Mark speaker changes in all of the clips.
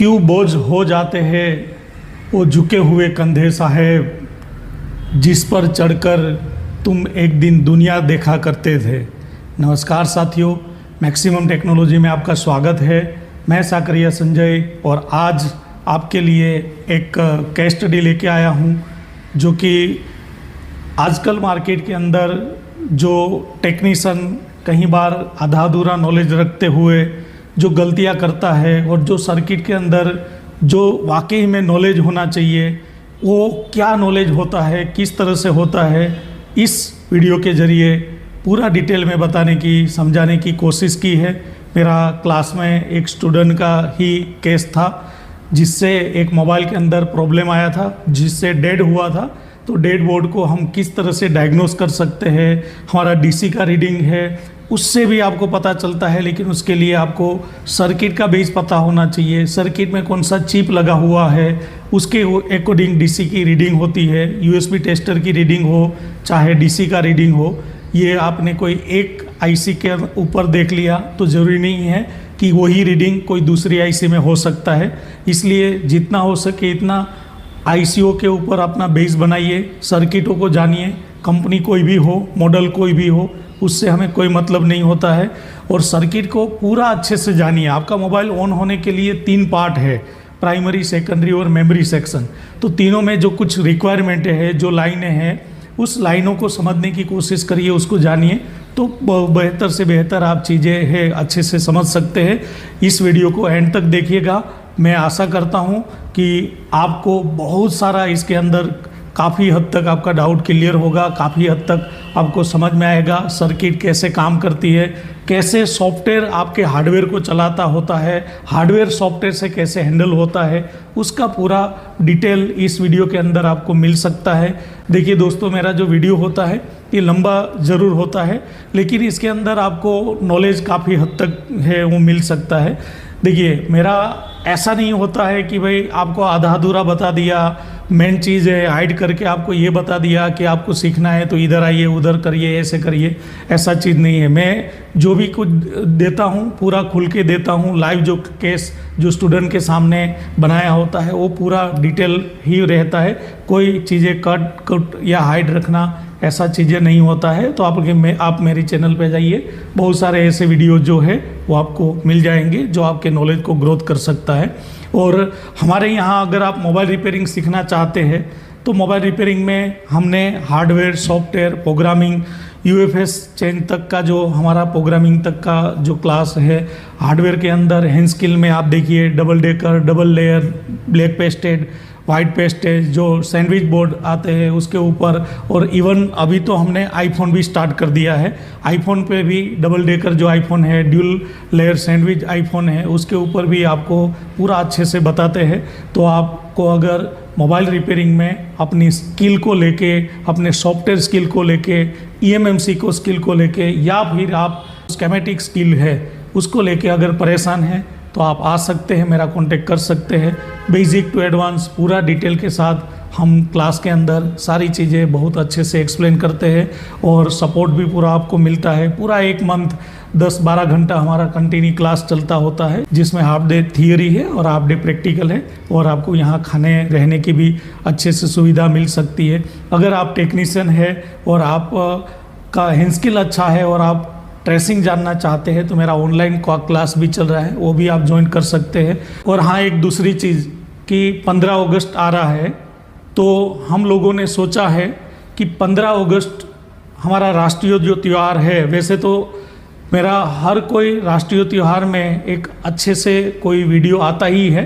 Speaker 1: क्यों बोझ हो जाते हैं वो झुके हुए कंधे साहेब, जिस पर चढ़कर तुम एक दिन दुनिया देखा करते थे। नमस्कार साथियों, मैक्सिमम टेक्नोलॉजी में आपका स्वागत है। मैं साकरिया संजय और आज आपके लिए एक केस स्टडी लेके आया हूँ, जो कि आजकल मार्केट के अंदर जो टेक्नीशियन कई बार आधा अधूरा नॉलेज रखते हुए जो गलतियां करता है और जो सर्किट के अंदर जो वाकई में नॉलेज होना चाहिए वो क्या नॉलेज होता है, किस तरह से होता है, इस वीडियो के ज़रिए पूरा डिटेल में बताने की, समझाने की कोशिश की है। मेरा क्लास में एक स्टूडेंट का ही केस था जिससे एक मोबाइल के अंदर प्रॉब्लम आया था, जिससे डेड हुआ था। तो डेड बोर्ड को हम किस तरह से डायग्नोस कर सकते हैं, हमारा डीसी का रीडिंग है उससे भी आपको पता चलता है, लेकिन उसके लिए आपको सर्किट का बेस पता होना चाहिए। सर्किट में कौन सा चिप लगा हुआ है उसके अकॉर्डिंग डीसी की रीडिंग होती है। यूएसबी टेस्टर की रीडिंग हो चाहे डीसी का रीडिंग हो, ये आपने कोई एक आईसी के ऊपर देख लिया तो ज़रूरी नहीं है कि वही रीडिंग कोई दूसरी आईसी में हो सकता है। इसलिए जितना हो सके इतना आईसीओ के ऊपर अपना बेस बनाइए, सर्किटों को जानिए। कंपनी कोई भी हो, मॉडल कोई भी हो, उससे हमें कोई मतलब नहीं होता है। और सर्किट को पूरा अच्छे से जानिए। आपका मोबाइल ऑन होने के लिए 3 पार्ट है, प्राइमरी, सेकेंडरी और मेमोरी सेक्शन। तो तीनों में जो कुछ रिक्वायरमेंट है, जो लाइनें हैं, उस लाइनों को समझने की कोशिश करिए, उसको जानिए, तो बेहतर से बेहतर आप चीज़ें है अच्छे से समझ सकते हैं। इस वीडियो को एंड तक देखिएगा। मैं आशा करता हूँ कि आपको बहुत सारा इसके अंदर काफ़ी हद तक आपका डाउट क्लियर होगा, काफ़ी हद तक आपको समझ में आएगा सर्किट कैसे काम करती है, कैसे सॉफ्टवेयर आपके हार्डवेयर को चलाता होता है, हार्डवेयर सॉफ्टवेयर से कैसे हैंडल होता है, उसका पूरा डिटेल इस वीडियो के अंदर आपको मिल सकता है। देखिए दोस्तों, मेरा जो वीडियो होता है ये लंबा ज़रूर होता है, लेकिन इसके अंदर आपको नॉलेज काफ़ी हद तक है वो मिल सकता है। देखिए, मेरा ऐसा नहीं होता है कि भाई आपको आधा अधूरा बता दिया, मेन चीज़ है हाइड करके आपको ये बता दिया कि आपको सीखना है तो इधर आइए, उधर करिए, ऐसे करिए। ऐसा चीज़ नहीं है। मैं जो भी कुछ देता हूँ पूरा खुल के देता हूँ। लाइव जो केस जो स्टूडेंट के सामने बनाया होता है वो पूरा डिटेल ही रहता है। कोई चीज़ें कट या हाइड रखना ऐसा चीज़ें नहीं होता है। तो आप मेरी चैनल पे जाइए, बहुत सारे ऐसे वीडियो जो है वो आपको मिल जाएंगे जो आपके नॉलेज को ग्रोथ कर सकता है। और हमारे यहाँ अगर आप मोबाइल रिपेयरिंग सीखना चाहते हैं तो मोबाइल रिपेयरिंग में हमने hardware, software, programming, UFS change तक का जो हमारा प्रोग्रामिंग तक का जो क्लास है, हार्डवेयर के अंदर हैंड स्किल में आप देखिए double decker, double layer, black pasted, white pasted, जो सैंडविच बोर्ड आते हैं उसके ऊपर, और इवन अभी तो हमने आईफोन भी स्टार्ट कर दिया है। आईफोन पे भी डबल डेकर जो आईफोन है, ड्यूल लेयर सैंडविच आईफोन है, उसके ऊपर भी आपको पूरा अच्छे से बताते हैं। तो आपको अगर मोबाइल रिपेयरिंग में अपनी स्किल को लेके, अपने सॉफ्टवेयर स्किल को लेके, ईएमएमसी को स्किल को लेके, या फिर आप स्कीमेटिक स्किल है उसको लेके अगर परेशान हैं तो आप आ सकते हैं, मेरा कांटेक्ट कर सकते हैं। बेसिक टू एडवांस पूरा डिटेल के साथ हम क्लास के अंदर सारी चीज़ें बहुत अच्छे से एक्सप्लेन करते हैं और सपोर्ट भी पूरा आपको मिलता है। पूरा 1 मंथ 10-12 घंटा हमारा कंटिन्यू क्लास चलता होता है, जिसमें हाफ डे थियरी है और हाफ डे प्रैक्टिकल है, और आपको यहाँ खाने रहने की भी अच्छे से सुविधा मिल सकती है। अगर आप टेक्नीशियन है और आप का हैंड स्किल अच्छा है और आप ट्रेसिंग जानना चाहते हैं तो मेरा ऑनलाइन क्लास भी चल रहा है, वो भी आप ज्वाइन कर सकते हैं। और हाँ, एक दूसरी चीज़ कि 15 अगस्त आ रहा है, तो हम लोगों ने सोचा है कि 15 अगस्त हमारा राष्ट्रीय जो त्यौहार है, वैसे तो मेरा हर कोई राष्ट्रीय त्यौहार में एक अच्छे से कोई वीडियो आता ही है,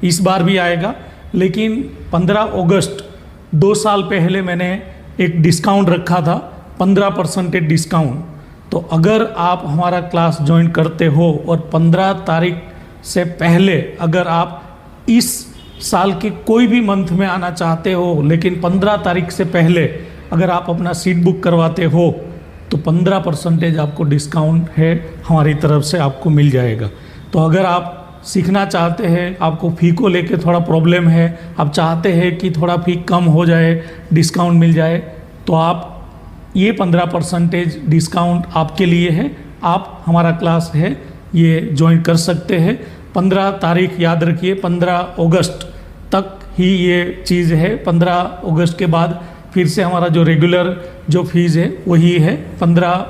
Speaker 1: इस बार भी आएगा, लेकिन 15 अगस्त 2 साल पहले मैंने एक डिस्काउंट रखा था, 15% डिस्काउंट। तो अगर आप हमारा क्लास ज्वाइन करते हो और 15 तारीख से पहले अगर आप इस साल के कोई भी मंथ में आना चाहते हो, लेकिन 15 तारीख से पहले अगर आप अपना सीट बुक करवाते हो तो 15% आपको डिस्काउंट है हमारी तरफ से आपको मिल जाएगा। तो अगर आप सीखना चाहते हैं, आपको फ़ी को लेके थोड़ा प्रॉब्लम है, आप चाहते हैं कि थोड़ा फ़ी कम हो जाए, डिस्काउंट मिल जाए, तो आप ये 15% डिस्काउंट आपके लिए है। आप हमारा क्लास है ये ज्वाइन कर सकते हैं। 15 तारीख याद रखिए, 15 अगस्त तक ही ये चीज़ है। 15 अगस्त के बाद फिर से हमारा जो रेगुलर जो फीस है वही है। 15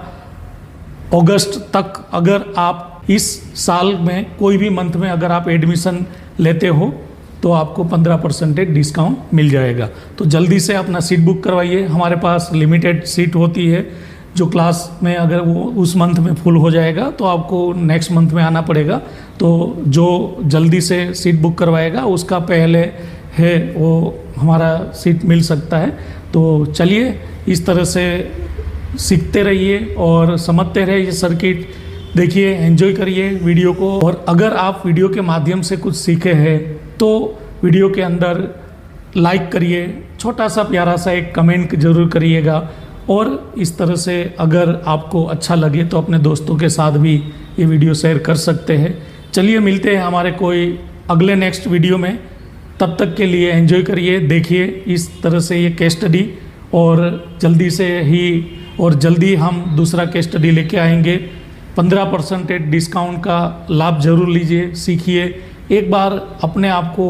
Speaker 1: अगस्त तक अगर आप इस साल में कोई भी मंथ में अगर आप एडमिशन लेते हो तो आपको 15% डिस्काउंट मिल जाएगा। तो जल्दी से अपना सीट बुक करवाइए। हमारे पास लिमिटेड सीट होती है, जो क्लास में अगर वो उस मंथ में फुल हो जाएगा तो आपको नेक्स्ट मंथ में आना पड़ेगा। तो जो जल्दी से सीट बुक करवाएगा उसका पहले है वो हमारा सीट मिल सकता है। तो चलिए इस तरह से सीखते रहिए और समझते रहिए सर्किट, देखिए, एंजॉय करिए वीडियो को। और अगर आप वीडियो के माध्यम से कुछ सीखे हैं तो वीडियो के अंदर लाइक करिए, छोटा सा प्यारा सा एक कमेंट ज़रूर करिएगा। और इस तरह से अगर आपको अच्छा लगे तो अपने दोस्तों के साथ भी ये वीडियो शेयर कर सकते हैं। चलिए मिलते हैं हमारे कोई अगले नेक्स्ट वीडियो में। तब तक के लिए एंजॉय करिए, देखिए इस तरह से ये केस स्टडी, और जल्दी से ही और जल्दी हम दूसरा केस स्टडी लेके आएंगे। 15% डिस्काउंट का लाभ जरूर लीजिए, सीखिए, एक बार अपने आप को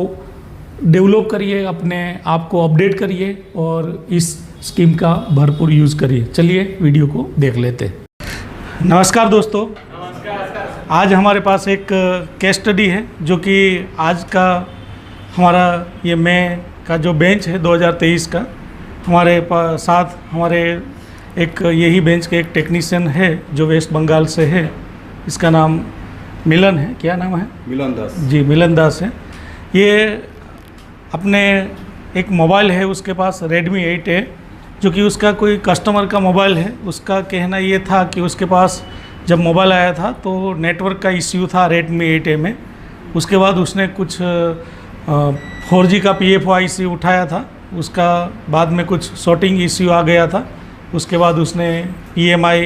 Speaker 1: डेवलप करिए, अपने आप को अपडेट करिए और इस स्कीम का भरपूर यूज़ करिए। चलिए वीडियो को देख लेते हैं। नमस्कार दोस्तों, आज हमारे पास एक केस स्टडी है जो कि आज का हमारा ये मई का जो बेंच है 2023 का, हमारे साथ हमारे एक यही बेंच के एक टेक्नीशियन है जो वेस्ट बंगाल से है। इसका नाम मिलन है। क्या नाम है?
Speaker 2: मिलन दास
Speaker 1: जी, मिलन दास है। ये अपने एक मोबाइल है उसके पास Redmi 8 है, जो कि उसका कोई कस्टमर का मोबाइल है। उसका कहना ये था कि उसके पास जब मोबाइल आया था तो नेटवर्क का इश्यू था Redmi 8A में। उसके बाद उसने कुछ 4G का PFOIC उठाया था, उसका बाद में कुछ शॉर्टिंग इश्यू आ गया था। उसके बाद उसने PMI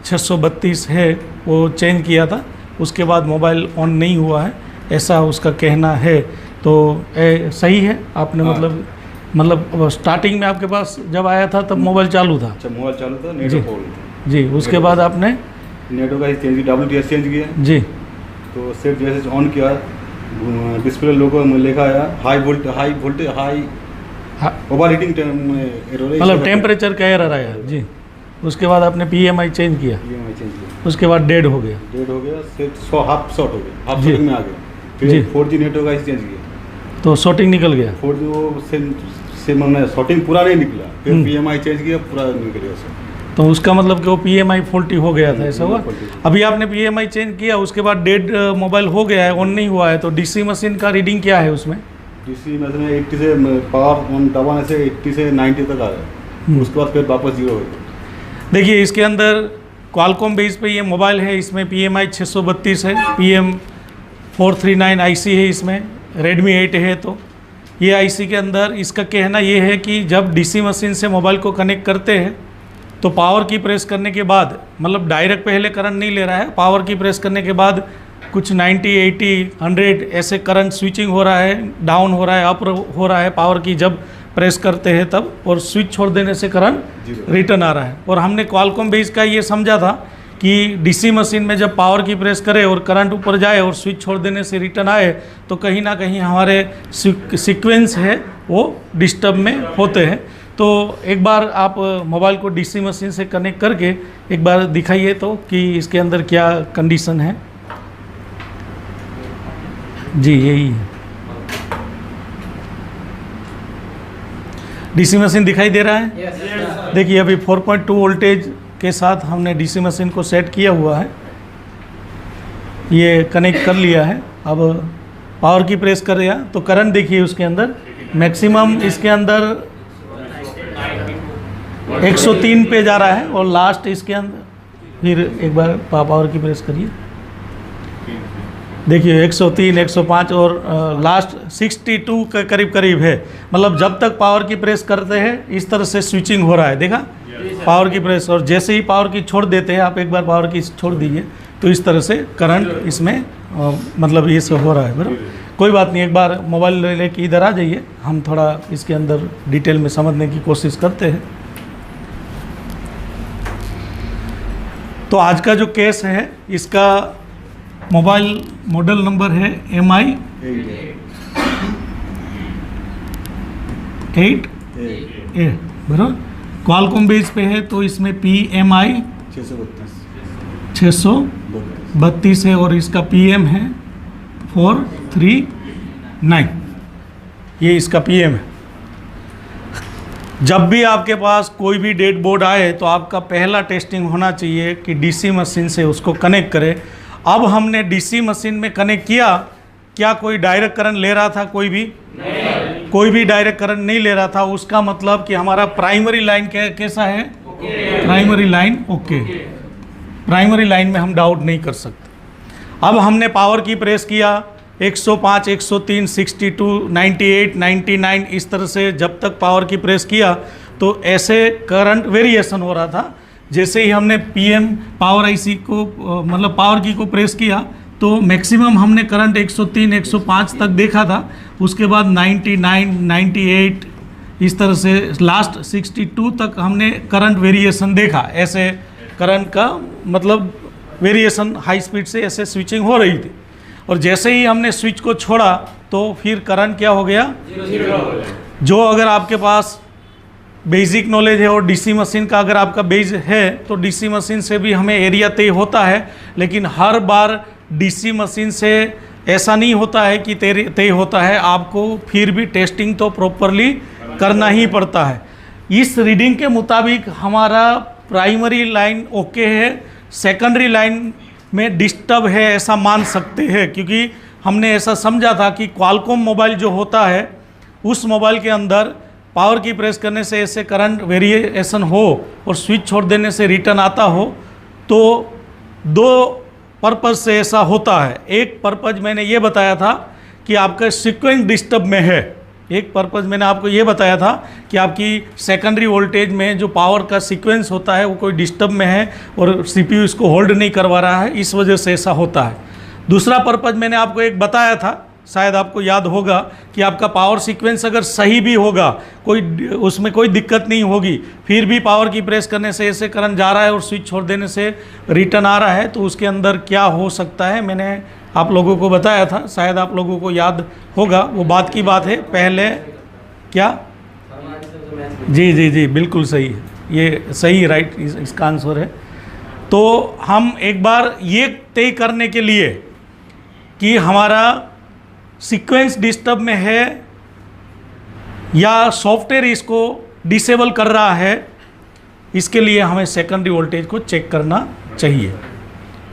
Speaker 1: 632 है वो चेंज किया था, उसके बाद मोबाइल ऑन नहीं हुआ है, ऐसा उसका कहना है। तो सही है आपने मतलब स्टार्टिंग में आपके पास जब आया था तब मोबाइल चालू था?
Speaker 2: अच्छा, मोबाइल चालू था, नेटवर्क प्रॉब्लम था।
Speaker 1: जी, उसके बाद आपने
Speaker 2: नेटवर्क का चेंज किया, WTS चेंज किया
Speaker 1: जी।
Speaker 2: तो सेट जैसे ऑन किया, डिस्प्ले लोगो में लिखा आया high voltage high overheating error,
Speaker 1: मतलब टेम्परेचर का एरर आया जी। उसके बाद आपने PMI चेंज किया, उसके बाद डेड हो गया, सेट
Speaker 2: हाफ शॉर्ट हो गया, हाफ शॉर्टिंग में आ गया। फिर 4G नेटवर्क का चेंज किया
Speaker 1: तो शॉर्टिंग निकल गया।
Speaker 2: 4G वो से मैंने शॉर्टिंग पूरा नहीं निकला, फिर PMI चेंज किया, पूरा निकल गया।
Speaker 1: तो उसका मतलब कि वो PMI फॉल्टी हो गया था, ऐसा हुआ? अभी आपने PMI चेंज किया, उसके बाद डेड मोबाइल हो गया है, ऑन नहीं हुआ है, तो DC मशीन का रीडिंग क्या है उसमें?
Speaker 2: DC मशीन 80 से पावर ऑन दबाने से 80 से 90 तक आ रहा है, उसके बाद फिर वापस 0 हो गया।
Speaker 1: देखिए इसके अंदर क्वालकॉम बेस पे ये मोबाइल है, इसमें PMI 632 है, PM439 IC है, इसमें Redmi 8 है। तो ये IC के अंदर इसका कहना ये है कि जब DC मशीन से मोबाइल को कनेक्ट करते हैं तो पावर की प्रेस करने के बाद, मतलब डायरेक्ट पहले करंट नहीं ले रहा है, पावर की प्रेस करने के बाद कुछ 90, 80, 100 ऐसे करंट स्विचिंग हो रहा है, डाउन हो रहा है, अप हो रहा है पावर की जब प्रेस करते हैं तब, और स्विच छोड़ देने से करंट रिटर्न आ रहा है। और हमने क्वालकॉम बेस का ये समझा था कि DC मशीन में जब पावर की प्रेस करे और करंट ऊपर जाए और स्विच छोड़ देने से रिटर्न आए तो कहीं ना कहीं हमारे सीक्वेंस है वो डिस्टर्ब में होते हैं। तो एक बार आप मोबाइल को DC मशीन से कनेक्ट करके एक बार दिखाइए तो कि इसके अंदर क्या कंडीशन है। जी, यही है, DC मशीन दिखाई दे रहा है? yes. देखिए अभी 4.2 वोल्टेज के साथ हमने DC मशीन को सेट किया हुआ है, ये कनेक्ट कर लिया है। अब पावर की प्रेस कर दिया तो करंट देखिए उसके अंदर मैक्सिमम इसके अंदर 103 पे जा रहा है, और लास्ट इसके अंदर फिर एक बार पावर की प्रेस करिए, देखिए 103, 105 और लास्ट 62 के करीब करीब है। मतलब जब तक पावर की प्रेस करते हैं इस तरह से स्विचिंग हो रहा है, देखा पावर की प्रेस, और जैसे ही पावर की छोड़ देते हैं, आप एक बार पावर की छोड़ दीजिए तो इस तरह से करंट इसमें मतलब ये सब हो रहा है। बराबर, कोई बात नहीं, एक बार मोबाइल लेके इधर आ जाइए, हम थोड़ा इसके अंदर डिटेल में समझने की कोशिश करते हैं। तो आज का जो केस है इसका मोबाइल मॉडल नंबर है MI 8A, बराबर। क्वालकॉम बेस पे है तो इसमें PMI 632 है और इसका PM है 439, ये इसका PM है। जब भी आपके पास कोई भी डेड बोर्ड आए तो आपका पहला टेस्टिंग होना चाहिए कि DC मशीन से उसको कनेक्ट करें। अब हमने DC मशीन में कनेक्ट किया, क्या कोई डायरेक्ट करंट ले रहा था? कोई भी नहीं, कोई भी डायरेक्ट करंट नहीं ले रहा था। उसका मतलब कि हमारा प्राइमरी लाइन कैसा है? Primary line okay. Primary line में हम डाउट नहीं कर सकते। अब हमने पावर की प्रेस किया 105, 103, 62, 98, 99, इस तरह से जब तक पावर की प्रेस किया तो ऐसे करंट वेरिएशन हो रहा था। जैसे ही हमने PM पावर IC को मतलब पावर की को प्रेस किया तो मैक्सिमम हमने करंट 103, 105 तक देखा था। उसके बाद 99, 98 इस तरह से लास्ट 62 तक हमने करंट वेरिएशन देखा। ऐसे करंट का मतलब वेरिएशन हाई स्पीड से ऐसे स्विचिंग हो रही थी। और जैसे ही हमने स्विच को छोड़ा तो फिर करंट क्या हो गया? जो अगर आपके पास बेसिक नॉलेज है और DC मशीन का अगर आपका बेस है तो DC मशीन से भी हमें एरिया तय होता है, लेकिन हर बार DC मशीन से ऐसा नहीं होता है कि तय होता है। आपको फिर भी टेस्टिंग तो प्रॉपरली करना ही पड़ता है। इस रीडिंग के मुताबिक हमारा प्राइमरी लाइन ओके है, सेकेंडरी लाइन में डिस्टर्ब है ऐसा मान सकते हैं, क्योंकि हमने ऐसा समझा था कि क्वालकॉम मोबाइल जो होता है उस मोबाइल के अंदर पावर की प्रेस करने से ऐसे करंट वेरिएशन हो और स्विच छोड़ देने से रिटर्न आता हो, तो दो पर्पज़ से ऐसा होता है। एक पर्पज़ मैंने ये बताया था कि आपका सीक्वेंस डिस्टर्ब में है। एक पर्पज़ मैंने आपको ये बताया था कि आपकी सेकेंडरी वोल्टेज में जो पावर का सीक्वेंस होता है वो कोई डिस्टर्ब में है और CPU इसको होल्ड नहीं करवा रहा है, इस वजह से ऐसा होता है। दूसरा पर्पज़ मैंने आपको एक बताया था, शायद आपको याद होगा, कि आपका पावर सीक्वेंस अगर सही भी होगा, कोई उसमें कोई दिक्कत नहीं होगी, फिर भी पावर की प्रेस करने से ऐसे करंट जा रहा है और स्विच छोड़ देने से रिटर्न आ रहा है, तो उसके अंदर क्या हो सकता है मैंने आप लोगों को बताया था, शायद आप लोगों को याद होगा। वो बात की बात है पहले क्या? जी जी जी बिल्कुल सही है, ये सही राइट इसका आंसर है। तो हम एक बार ये तय करने के लिए कि हमारा सीक्वेंस डिस्टर्ब में है या सॉफ्टवेयर इसको डिसेबल कर रहा है, इसके लिए हमें सेकेंडरी वोल्टेज को चेक करना चाहिए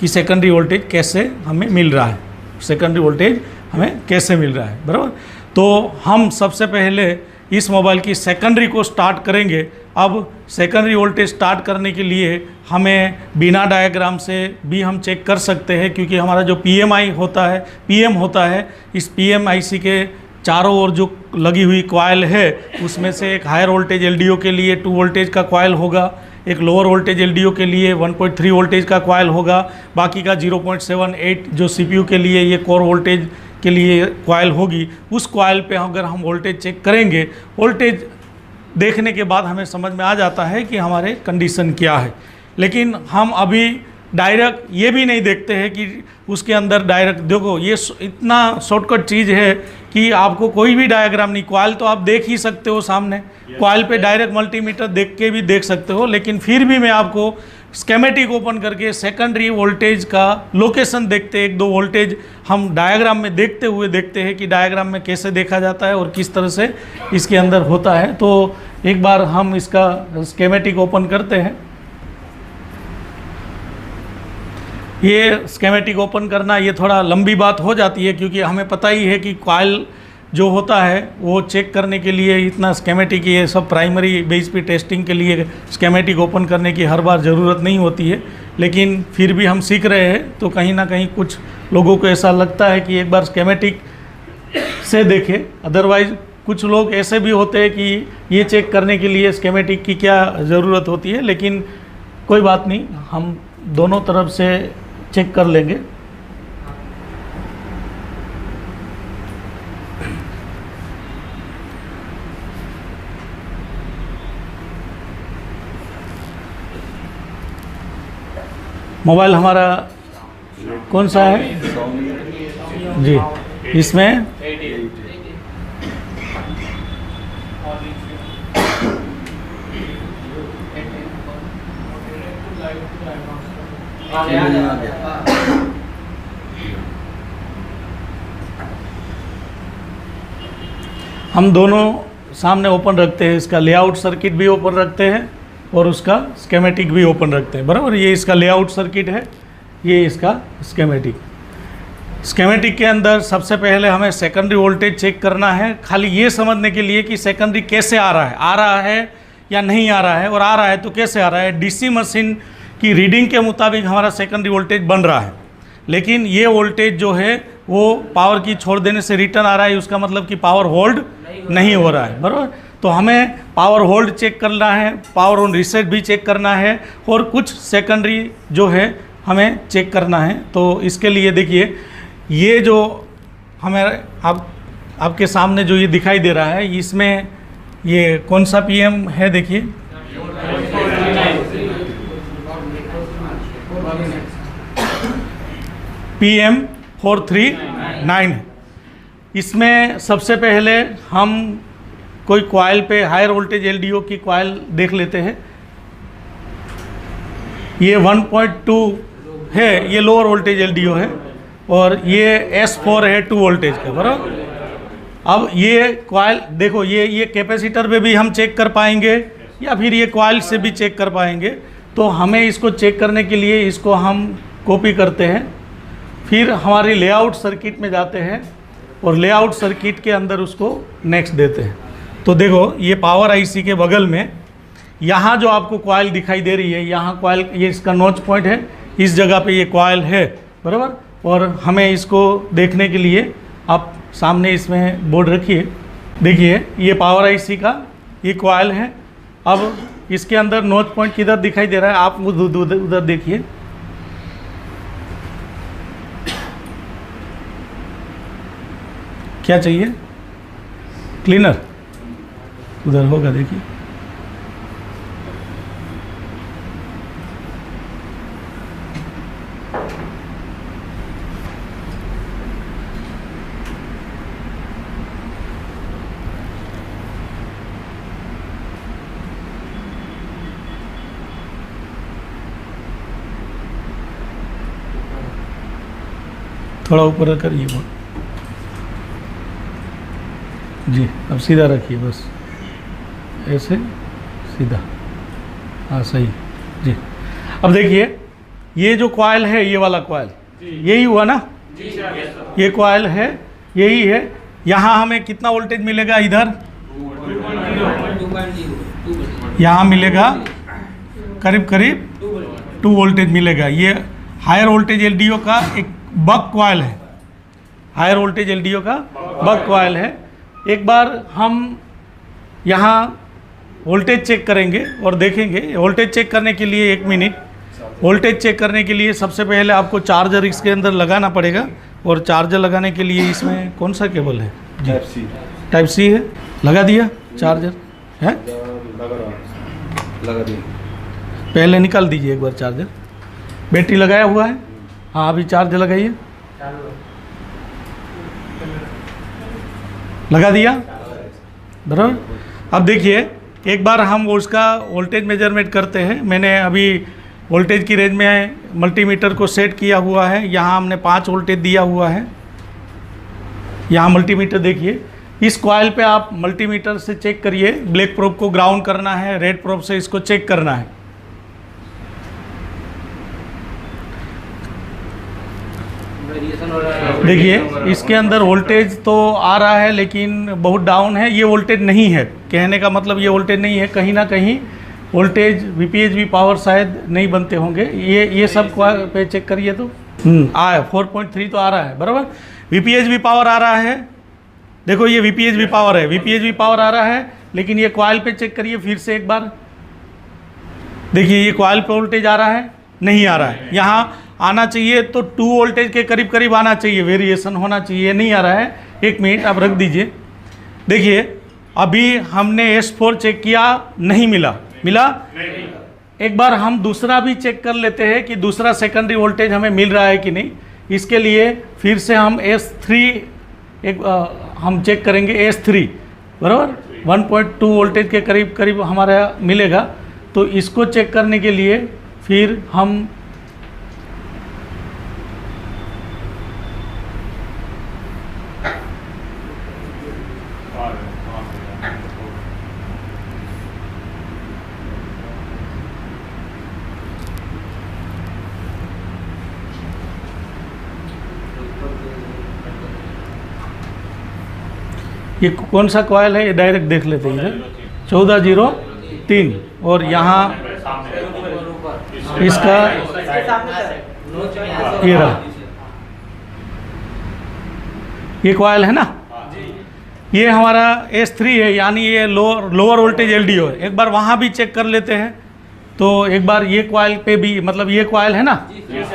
Speaker 1: कि सेकेंडरी वोल्टेज कैसे हमें मिल रहा है, सेकेंडरी वोल्टेज हमें कैसे मिल रहा है, बराबर। तो हम सबसे पहले इस मोबाइल की सेकेंडरी को स्टार्ट करेंगे। अब सेकेंडरी वोल्टेज स्टार्ट करने के लिए हमें बिना डायग्राम से भी हम चेक कर सकते हैं, क्योंकि हमारा जो PM होता है, इस PM IC के चारों ओर जो लगी हुई कॉइल है उसमें से एक हायर वोल्टेज LDO के लिए 2 वोल्टेज का कॉइल होगा, एक लोअर वोल्टेज LDO के लिए 1.3 वोल्टेज का कॉइल होगा, बाकी का 0.78 जो CPU के लिए ये कोर वोल्टेज के लिए कॉइल होगी। उस कॉइल पे अगर हम वोल्टेज चेक करेंगे, वोल्टेज देखने के बाद हमें समझ में आ जाता है कि हमारे कंडीशन क्या है। लेकिन हम अभी डायरेक्ट ये भी नहीं देखते हैं कि उसके अंदर डायरेक्ट देखो, ये इतना शॉर्टकट चीज़ है कि आपको कोई भी डायग्राम नहीं, कॉइल तो आप देख ही सकते हो सामने, कॉइल पे डायरेक्ट मल्टीमीटर देख के भी देख सकते हो, लेकिन फिर भी मैं आपको स्केमेटिक ओपन करके सेकेंडरी वोल्टेज का लोकेशन देखते, 1-2 वोल्टेज हम डायग्राम में देखते हुए देखते हैं कि डायग्राम में कैसे देखा जाता है और किस तरह से इसके अंदर होता है। तो एक बार हम इसका स्केमेटिक ओपन करते हैं। ये स्केमेटिक ओपन करना ये थोड़ा लंबी बात हो जाती है, क्योंकि हमें पता ही है कि कॉइल जो होता है वो चेक करने के लिए इतना स्केमेटिक, ये सब प्राइमरी बेस पे टेस्टिंग के लिए स्केमेटिक ओपन करने की हर बार ज़रूरत नहीं होती है, लेकिन फिर भी हम सीख रहे हैं तो कहीं ना कहीं कुछ लोगों को ऐसा लगता है कि एक बार स्केमेटिक से देखें। अदरवाइज़ कुछ लोग ऐसे भी होते हैं कि ये चेक करने के लिए स्केमेटिक की क्या ज़रूरत होती है, लेकिन कोई बात नहीं, हम दोनों तरफ से चेक कर लेंगे। मोबाइल हमारा कौन सा है? जी, इसमें हम दोनों सामने ओपन रखते हैं, इसका लेआउट सर्किट भी ओपन रखते हैं और उसका स्केमेटिक भी ओपन रखते हैं, बराबर। ये इसका लेआउट सर्किट है, ये इसका स्केमेटिक। स्केमेटिक के अंदर सबसे पहले हमें सेकेंडरी वोल्टेज चेक करना है, खाली ये समझने के लिए कि सेकेंडरी कैसे आ रहा है या नहीं आ रहा है, और आ रहा है तो कैसे आ रहा है। डीसी मशीन की रीडिंग के मुताबिक हमारा सेकेंडरी वोल्टेज बन रहा है, लेकिन ये वोल्टेज जो है वो पावर की छोड़ देने से रिटर्न आ रहा है, उसका मतलब कि पावर होल्ड नहीं हो रहा है, बराबर। तो हमें पावर होल्ड चेक करना है, पावर ऑन रीसेट भी चेक करना है, और कुछ सेकेंडरी जो है हमें चेक करना है। तो इसके लिए देखिए, ये जो हमें आपके सामने जो ये दिखाई दे रहा है, इसमें ये कौन सा पीएम है, देखिए PM439 है। इसमें सबसे पहले हम कोई कॉइल पे हायर वोल्टेज LDO की कॉइल देख लेते हैं। ये 1.2 है, ये लोअर वोल्टेज LDO है, और ये S4 है 2 वोल्टेज का, बराबर। अब ये कॉइल देखो, ये कैपेसिटर पे भी हम चेक कर पाएंगे या फिर ये कॉइल से भी चेक कर पाएंगे। तो हमें इसको चेक करने के लिए इसको हम कॉपी करते हैं, फिर हमारी लेआउट सर्किट में जाते हैं और लेआउट सर्किट के अंदर उसको नेक्स्ट देते हैं। तो देखो, ये पावर IC के बगल में यहाँ जो आपको कॉइल दिखाई दे रही है, यहाँ कॉइल, ये इसका नोच पॉइंट है, इस जगह पे ये कॉइल है, बराबर। और हमें इसको देखने के लिए आप सामने इसमें बोर्ड रखिए, देखिए ये पावर IC का ये कॉइल है। अब इसके अंदर नोच पॉइंट किधर दिखाई दे रहा है, आप उधर देखिए, क्या चाहिए, क्लीनर उधर होगा, देखिए थोड़ा ऊपर रखकर ये बोल जी। अब सीधा रखिए, बस ऐसे सीधा, हाँ सही जी। अब देखिए, ये जो कॉइल है, ये वाला कॉइल, यही हुआ ना, ये कॉइल है, यही है। यहाँ हमें कितना वोल्टेज मिलेगा, इधर यहाँ मिलेगा करीब करीब 2 वोल्टेज मिलेगा। ये हायर वोल्टेज LDO का एक बक कॉइल है, हायर वोल्टेज LDO का बक कॉइल है। एक बार हम यहाँ वोल्टेज चेक करेंगे और देखेंगे। वोल्टेज चेक करने के लिए 1 मिनट, वोल्टेज चेक करने के लिए सबसे पहले आपको चार्जर इसके अंदर लगाना पड़ेगा, और चार्जर लगाने के लिए इसमें कौन सा केबल है, टाइप सी है, लगा दिया चार्जर है,
Speaker 2: लगा दिया।
Speaker 1: पहले निकाल दीजिए एक बार चार्जर, बैटरी लगाया हुआ है, हाँ अभी चार्ज लगाइए, लगा दिया, बराबर। अब देखिए, एक बार हम उसका वोल्टेज मेजरमेंट करते हैं। मैंने अभी वोल्टेज की रेंज में मल्टीमीटर को सेट किया हुआ है, यहाँ हमने 5 वोल्टेज दिया हुआ है। यहाँ मल्टीमीटर देखिए, इस कॉइल पे आप मल्टीमीटर से चेक करिए, ब्लैक प्रोब को ग्राउंड करना है, रेड प्रोब से इसको चेक करना है। देखिए, इसके अंदर वोल्टेज तो आ रहा है लेकिन बहुत डाउन है, ये वोल्टेज नहीं है, कहने का मतलब ये वोल्टेज नहीं है। कहीं ना कहीं वोल्टेज VPHV पावर शायद नहीं बनते होंगे। ये सब पे चेक करिए तो आया 4.3 तो आ रहा है, बराबर। VPHV पावर आ रहा है, देखो ये VPHV पावर है, VPHV पावर आ रहा है, लेकिन ये कॉइल पे चेक करिए फिर से एक बार, देखिए ये कॉइल पे वोल्टेज आ रहा है, नहीं आ रहा है। यहाँ आना चाहिए तो 2 वोल्टेज के करीब करीब आना चाहिए, वेरिएशन होना चाहिए, नहीं आ रहा है। 1 मिनट आप रख दीजिए। देखिए, अभी हमने S4 चेक किया, नहीं मिला, नहीं। एक बार हम दूसरा भी चेक कर लेते हैं कि दूसरा सेकेंडरी वोल्टेज हमें मिल रहा है कि नहीं। इसके लिए फिर से हम S3 हम चेक करेंगे, S3 बराबर 1.2 वोल्टेज के करीब करीब हमारा मिलेगा। तो इसको चेक करने के लिए फिर हम ये कौन सा कॉयल है, ये डायरेक्ट देख लेते हैं इधर 1403 और यहाँ इसका ये रहा, ये कॉयल है ना, ये हमारा S3 है, यानी ये लोअर वोल्टेज LDO है। एक बार वहाँ भी चेक कर लेते हैं। तो एक बार ये कॉयल पे भी, मतलब ये कॉयल है ना,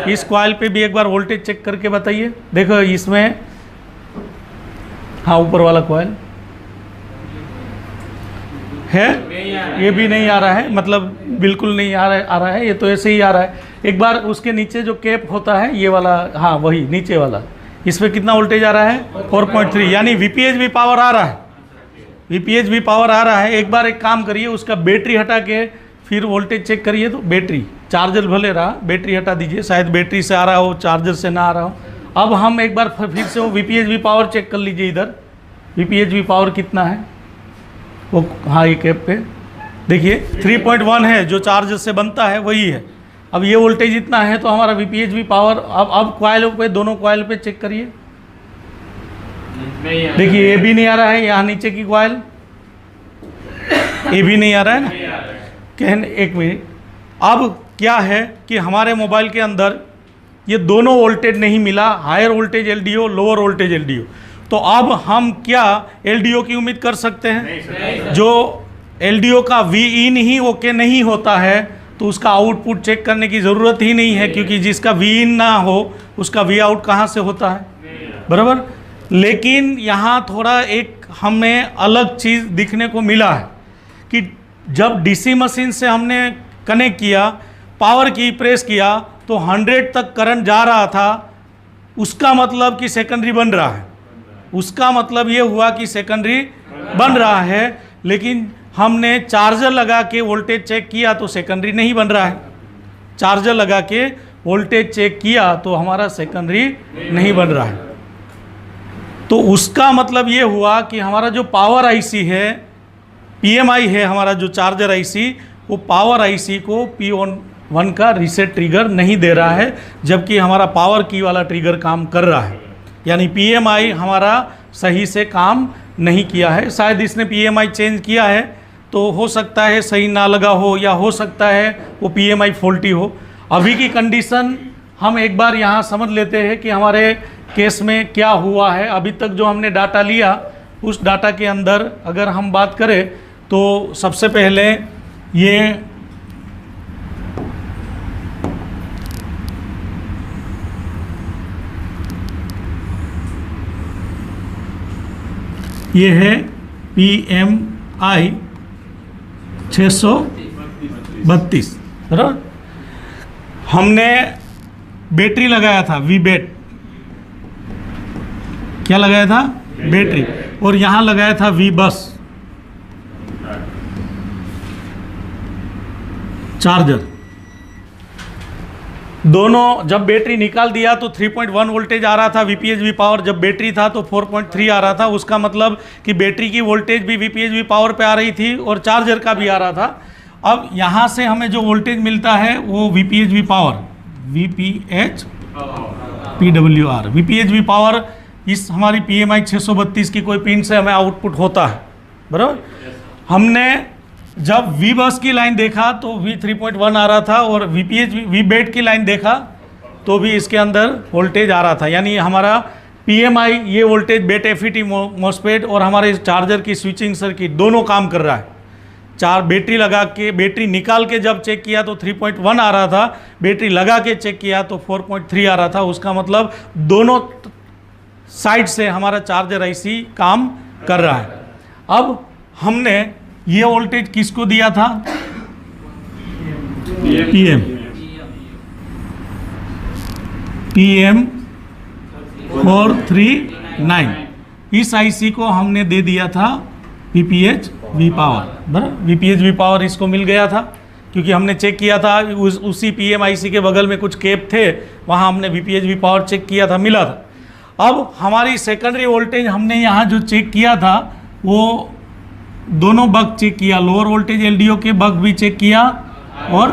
Speaker 1: इस कॉयल पे भी एक बार वोल्टेज चेक करके बताइए। देखो इसमें, हाँ ऊपर वाला कॉयल है, ये भी नहीं आ रहा है, मतलब बिल्कुल नहीं आ रहा है, ये तो ऐसे ही आ रहा है। एक बार उसके नीचे जो कैप होता है ये वाला, हाँ वही नीचे वाला, इस पर कितना वोल्टेज आ रहा है 4.3, यानी VPHV पावर आ रहा है, VPHV पावर आ रहा है। एक बार एक काम करिए, उसका बैटरी हटा के फिर वोल्टेज चेक करिए। तो बैटरी, चार्जर भले रहा, बैटरी हटा दीजिए, शायद बैटरी से आ रहा हो, चार्जर से ना आ रहा हो। अब हम एक बार फिर से वो VPHV पावर चेक कर लीजिए। इधर VPHV पावर कितना है वो, हाँ ये कैप पे देखिए 3.1 है, जो चार्जर से बनता है वही है। अब ये वोल्टेज इतना है तो हमारा VPHV पावर, अब कॉइलों पे, दोनों कॉइल पे चेक करिए। देखिए ये भी नहीं आ रहा है, यहाँ नीचे की कॉइल ये भी नहीं आ रहा है ना। कहने एक मिनट, अब क्या है कि हमारे मोबाइल के अंदर ये दोनों वोल्टेज नहीं मिला, higher voltage LDO, lower voltage LDO। तो अब हम क्या LDO की उम्मीद कर सकते हैं? जो LDO का Vin ही ओके नहीं होता है तो उसका आउटपुट चेक करने की ज़रूरत ही नहीं है, क्योंकि जिसका Vin ना हो उसका Vout कहाँ से होता है, बराबर। लेकिन यहाँ थोड़ा एक हमें अलग चीज़ दिखने को मिला है कि जब DC मशीन से हमने कनेक्ट किया, पावर की प्रेस किया तो 100 तक करंट जा रहा था, उसका मतलब कि सेकेंडरी बन रहा है, उसका मतलब ये हुआ कि सेकेंडरी बन रहा है। लेकिन हमने चार्जर लगा के वोल्टेज चेक किया तो सेकेंडरी नहीं बन रहा है, चार्जर लगा के वोल्टेज चेक किया तो हमारा सेकेंडरी नहीं बन रहा है। तो उसका मतलब ये हुआ कि हमारा जो पावर IC है, PMI है हमारा जो चार्जर IC, वो पावर IC को P1 का रीसेट ट्रिगर नहीं दे रहा है, जबकि हमारा पावर की वाला ट्रिगर काम कर रहा है। यानी PMI हमारा सही से काम नहीं किया है। शायद इसने PMI चेंज किया है तो हो सकता है सही ना लगा हो, या हो सकता है वो PMI फॉल्टी हो। अभी की कंडीशन हम एक बार यहाँ समझ लेते हैं कि हमारे केस में क्या हुआ है। अभी तक जो हमने डाटा लिया, उस डाटा के अंदर अगर हम बात करें तो सबसे पहले ये है PMI 632, बराबर। हमने बैटरी लगाया था VBAT, क्या लगाया था? बैटरी। और यहाँ लगाया था VBus चार्जर। दोनों जब बैटरी निकाल दिया तो 3.1 वोल्टेज आ रहा था VPHV पावर, जब बैटरी था तो 4.3 आ रहा था। उसका मतलब कि बैटरी की वोल्टेज भी VPHV पावर पे आ रही थी और चार्जर का भी आ रहा था। अब यहाँ से हमें जो वोल्टेज मिलता है वो VPHV power, PWR VPHV power इस हमारी PMI 632 की कोई पिन से हमें आउटपुट होता है, बराबर। हमने जब VBus की लाइन देखा तो V3.1 आ रहा था, और VBAT की लाइन देखा तो भी इसके अंदर वोल्टेज आ रहा था। यानी हमारा PMI ये वोल्टेज बेट FET MOSFET और हमारे चार्जर की स्विचिंग सर्किट दोनों काम कर रहा है। बैटरी लगा के, बैटरी निकाल के जब चेक किया तो 3.1 आ रहा था, बैटरी लगा के चेक किया तो 4.3 आ रहा था। उसका मतलब दोनों साइड से हमारा चार्जर IC काम कर रहा है। अब हमने ये वोल्टेज किसको दिया था? PM 439। इस आईसी को हमने दे दिया था VPH V पावर, बराबर। VPH V पावर इसको मिल गया था क्योंकि हमने चेक किया था उसी PMIC के बगल में कुछ केप थे, वहाँ हमने VPH V पावर चेक किया था, मिला था। अब हमारी सेकेंडरी वोल्टेज हमने यहाँ जो चेक किया था वो दोनों बग चेक किया, लोअर वोल्टेज LDO के बग भी चेक किया और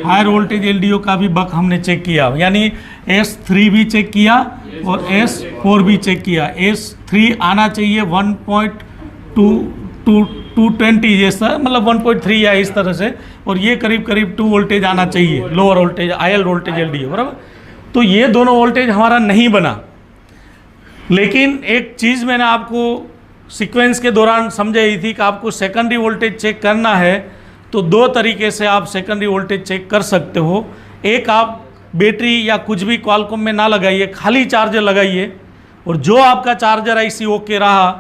Speaker 1: हायर वोल्टेज LDO का भी बग हमने चेक किया, यानी S3 भी चेक किया और S4 भी चेक किया। S3 आना चाहिए 1.220 जैसा, मतलब 1.3 या इस तरह से, और ये करीब करीब 2 वोल्टेज आना चाहिए, lower voltage IL voltage LDO, बराबर। तो ये दोनों वोल्टेज हमारा नहीं बना। लेकिन एक चीज़ मैंने आपको सीक्वेंस के दौरान समझाई थी कि आपको सेकेंडरी वोल्टेज चेक करना है तो 2 तरीके से आप सेकेंडरी वोल्टेज चेक कर सकते हो। एक, आप बैटरी या कुछ भी क्वालकॉम में ना लगाइए, खाली चार्जर लगाइए, और जो आपका चार्जर IC ओके रहा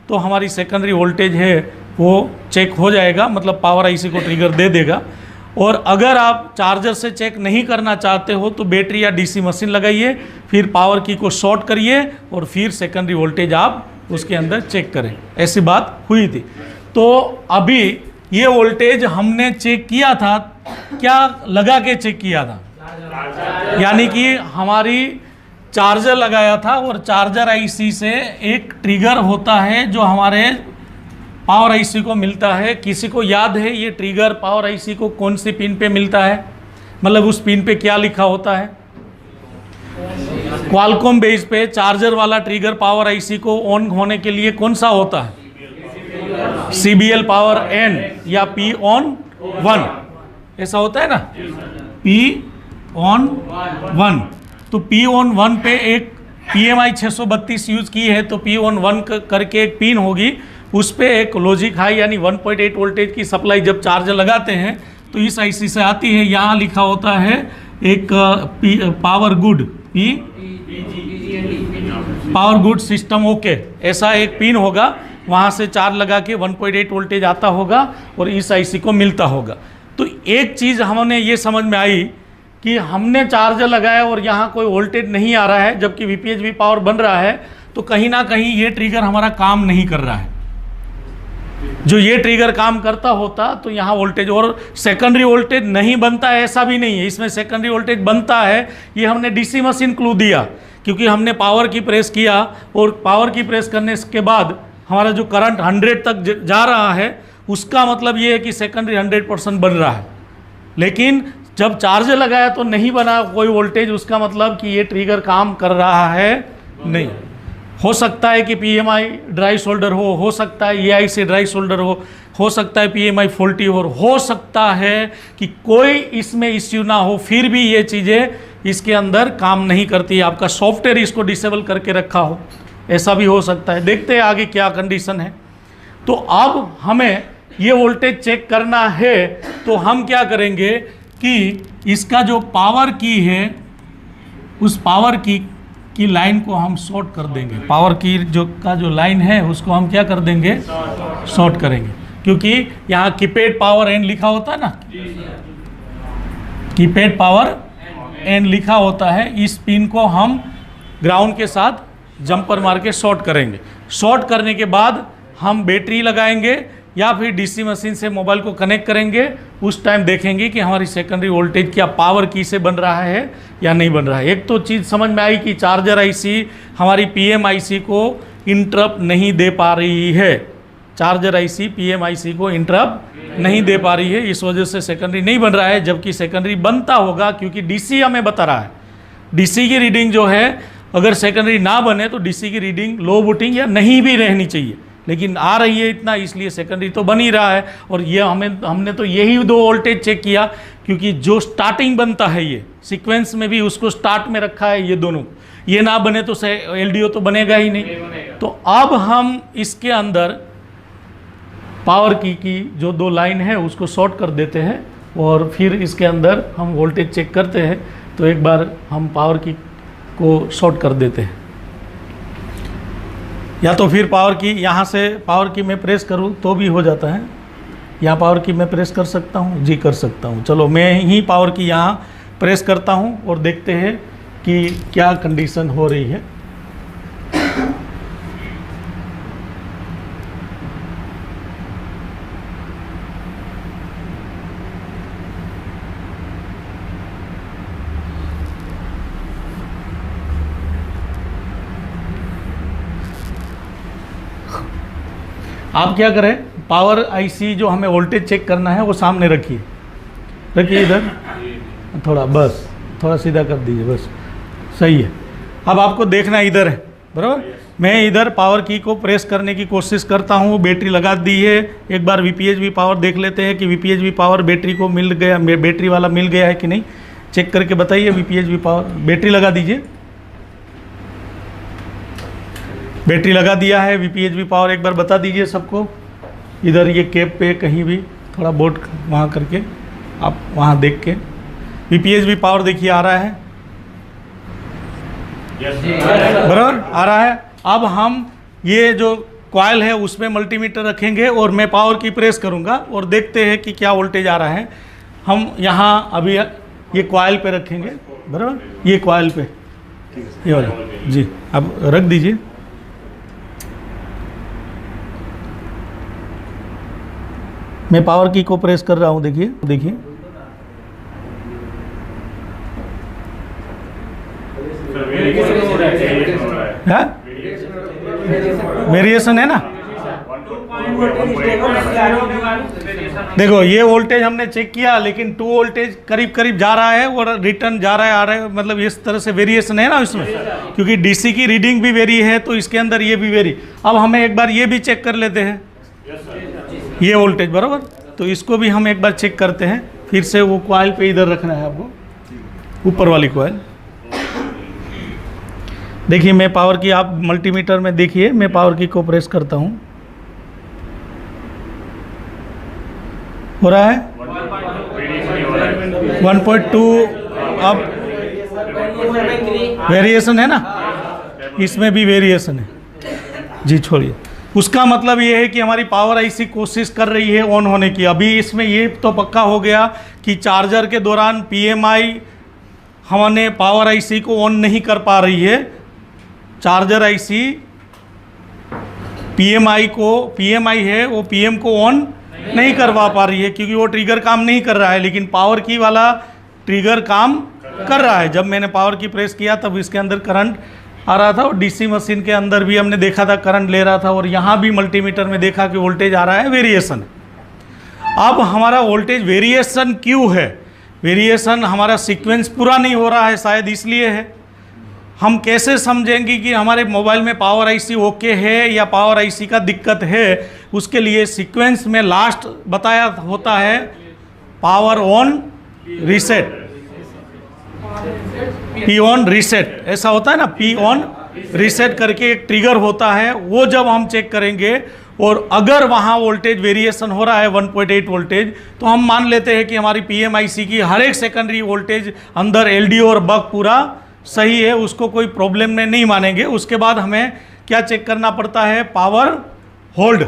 Speaker 1: तो हमारी सेकेंडरी वोल्टेज है वो चेक हो जाएगा, मतलब पावर IC को ट्रिगर दे देगा। और अगर आप चार्जर से चेक नहीं करना चाहते हो तो बैटरी या DC मशीन लगाइए, फिर पावर की को शॉर्ट करिए और फिर सेकेंडरी वोल्टेज आप उसके अंदर चेक करें। ऐसी बात हुई थी। तो अभी ये वोल्टेज हमने चेक किया था, क्या लगा के चेक किया था, यानी कि हमारी चार्जर लगाया था और चार्जर IC से एक ट्रिगर होता है जो हमारे पावर IC को मिलता है। किसी को याद है ये ट्रिगर पावर IC को कौन सी पिन पे मिलता है, मतलब उस पिन पे क्या लिखा होता है? क्वालकॉम बेस पे चार्जर वाला ट्रिगर पावर IC को ऑन होने के लिए कौन सा होता है? CBL पावर N या P on 1, ऐसा होता है ना, P on 1। तो P on 1 पे एक PMI 632 यूज़ की है, तो P on 1 करके एक पिन होगी, उस पे एक लॉजिक हाई यानी 1.8 वोल्टेज की सप्लाई जब चार्जर लगाते हैं तो इस IC से आती है। यहाँ लिखा होता है एक power good power good system okay, ऐसा एक पिन होगा, वहाँ से चार्ज लगा के 1.8 वोल्टेज आता होगा और इस IC को मिलता होगा। तो एक चीज़ हमने ये समझ में आई कि हमने चार्जर लगाया और यहाँ कोई वोल्टेज नहीं आ रहा है जबकि VPH V पावर बन रहा है, तो कहीं ना कहीं ये ट्रिगर हमारा काम नहीं कर रहा है। जो ये ट्रिगर काम करता होता तो यहाँ वोल्टेज और सेकेंडरी वोल्टेज नहीं बनता है, ऐसा भी नहीं है, इसमें सेकेंडरी वोल्टेज बनता है। ये हमने DC मशीन क्लू दिया क्योंकि हमने पावर की प्रेस किया और पावर की प्रेस करने के बाद हमारा जो करंट 100 तक जा रहा है उसका मतलब ये है कि सेकेंडरी 100% बन रहा है। लेकिन जब चार्जर लगाया तो नहीं बना कोई वोल्टेज, उसका मतलब कि ये ट्रिगर काम कर रहा है नहीं। हो सकता है कि PMI ड्राई शोल्डर हो सकता है EI से ड्राई शोल्डर हो सकता है PMI फॉल्टी हो सकता है कि कोई इसमें इश्यू ना हो, फिर भी ये चीज़ें इसके अंदर काम नहीं करती, आपका सॉफ्टवेयर इसको डिसेबल करके रखा हो, ऐसा भी हो सकता है। देखते हैं आगे क्या कंडीशन है। तो अब हमें ये वोल्टेज चेक करना है तो हम क्या करेंगे कि इसका जो पावर की है उस पावर की लाइन को हम शॉर्ट कर देंगे। पावर की जो लाइन है उसको हम क्या कर देंगे, शॉर्ट करेंगे, क्योंकि यहाँ कीपैड पावर एन लिखा होता है ना, कीपैड पावर एन लिखा होता है। इस पिन को हम ग्राउंड के साथ जंपर मार के शॉर्ट करेंगे। शॉर्ट करने के बाद हम बैटरी लगाएंगे या फिर DC मशीन से मोबाइल को कनेक्ट करेंगे। उस टाइम देखेंगे कि हमारी सेकेंडरी वोल्टेज क्या पावर की से बन रहा है या नहीं बन रहा है। एक तो चीज़ समझ में आई कि चार्जर IC हमारी PMIC को इंटरप्ट नहीं दे पा रही है, चार्जर IC PMIC को इंटरप्ट नहीं दे पा रही है, इस वजह से सेकेंडरी नहीं बन रहा है, जबकि सेकेंडरी बनता होगा क्योंकि DC हमें बता रहा है। DC की रीडिंग जो है अगर सेकेंडरी ना बने तो DC की रीडिंग लो बूटिंग या नहीं भी रहनी चाहिए, लेकिन आ रही है इतना, इसलिए सेकेंडरी तो बन ही रहा है। और ये हमने तो यही 2 वोल्टेज चेक किया क्योंकि जो स्टार्टिंग बनता है ये सीक्वेंस में भी उसको स्टार्ट में रखा है, ये दोनों, ये ना बने तो LDO तो बनेगा ही नहीं। तो अब हम इसके अंदर पावर की जो 2 लाइन है उसको शॉर्ट कर देते हैं और फिर इसके अंदर हम वोल्टेज चेक करते हैं। तो एक बार हम पावर की को शॉर्ट कर देते हैं, या तो फिर पावर की यहाँ से पावर की मैं प्रेस करूँ तो भी हो जाता है। यहाँ पावर की मैं प्रेस कर सकता हूँ, जी कर सकता हूँ। चलो मैं ही पावर की यहाँ प्रेस करता हूँ और देखते हैं कि क्या कंडीशन हो रही है। आप क्या करें, पावर आईसी जो हमें वोल्टेज चेक करना है वो सामने रखिए, रखिए इधर, थोड़ा बस थोड़ा सीधा कर दीजिए, बस सही है। अब आपको देखना इधर है, बराबर। मैं इधर पावर की को प्रेस करने की कोशिश करता हूँ, बैटरी लगा दी है। एक बार वीपीएचवी पावर देख लेते हैं कि वीपीएचवी पावर बैटरी को मिल गया, बैटरी वाला मिल गया है कि नहीं, चेक करके बताइए। वीपीएचवी पावर, बैटरी लगा दीजिए, बैटरी लगा दिया है। वीपीएचवी पावर एक बार बता दीजिए सबको, इधर ये कैप पे कहीं भी थोड़ा बोर्ड वहाँ करके आप वहाँ देख के वीपीएचवी पावर देखिए आ रहा है, बराबर आ रहा है। अब हम ये जो कॉइल है उसमें मल्टीमीटर रखेंगे और मैं पावर की प्रेस करूँगा और देखते हैं कि क्या वोल्टेज आ रहा है। हम यहाँ अभी ये कॉइल पे रखेंगे, बराबर, ये कॉइल पे ये वाला जी, अब रख दीजिए। मैं पावर की को प्रेस कर रहा हूँ, देखिए देखिए, वेरिएशन है ना। देखो ये वोल्टेज हमने चेक किया, लेकिन 2 वोल्टेज करीब करीब जा रहा है और रिटर्न जा रहा है, आ रहा है, मतलब इस तरह से वेरिएशन है ना इसमें, क्योंकि डीसी की रीडिंग भी वेरी है तो इसके अंदर ये भी वेरी। अब हमें एक बार ये भी चेक कर लेते हैं, ये वोल्टेज, बराबर, तो इसको भी हम एक बार चेक करते हैं। फिर से वो कॉइल पे इधर रखना है आपको, ऊपर वाली कॉइल। देखिए मैं पावर की, आप मल्टीमीटर में देखिए, मैं पावर की को प्रेस करता हूँ, हो रहा है 1.2। अब वेरिएशन है ना, इसमें भी वेरिएशन है जी, छोड़िए। उसका मतलब ये है कि हमारी पावर आईसी कोशिश कर रही है ऑन होने की। अभी इसमें ये तो पक्का हो गया कि चार्जर के दौरान पीएमआई हमने पावर आईसी को ऑन नहीं कर पा रही है। चार्जर आईसी पीएमआई है, वो पीएम को ऑन नहीं करवा पा रही है क्योंकि वो ट्रिगर काम नहीं कर रहा है, लेकिन पावर की वाला ट्रिगर काम कर रहा है। जब मैंने पावर की प्रेस किया तब इसके अंदर करंट आ रहा था और डीसी मशीन के अंदर भी हमने देखा था करंट ले रहा था, और यहाँ भी मल्टीमीटर में देखा कि वोल्टेज आ रहा है, वेरिएशन। अब हमारा वोल्टेज वेरिएशन क्यों है? वेरिएशन हमारा सीक्वेंस पूरा नहीं हो रहा है, शायद इसलिए है। हम कैसे समझेंगे कि हमारे मोबाइल में पावर आईसी ओके है या पावर आईसी का दिक्कत है? उसके लिए सीक्वेंस में लास्ट बताया होता है power on reset, P on reset, ऐसा होता है ना, पी ऑन रीसेट करके एक ट्रिगर होता है। वो जब हम चेक करेंगे और अगर वहाँ वोल्टेज वेरिएशन हो रहा है 1.8 वोल्टेज, तो हम मान लेते हैं कि हमारी पीएमआईसी की हर एक सेकेंडरी वोल्टेज अंदर एलडीओ और बक पूरा सही है, उसको कोई प्रॉब्लम में नहीं मानेंगे। उसके बाद हमें क्या चेक करना पड़ता है? पावर होल्ड,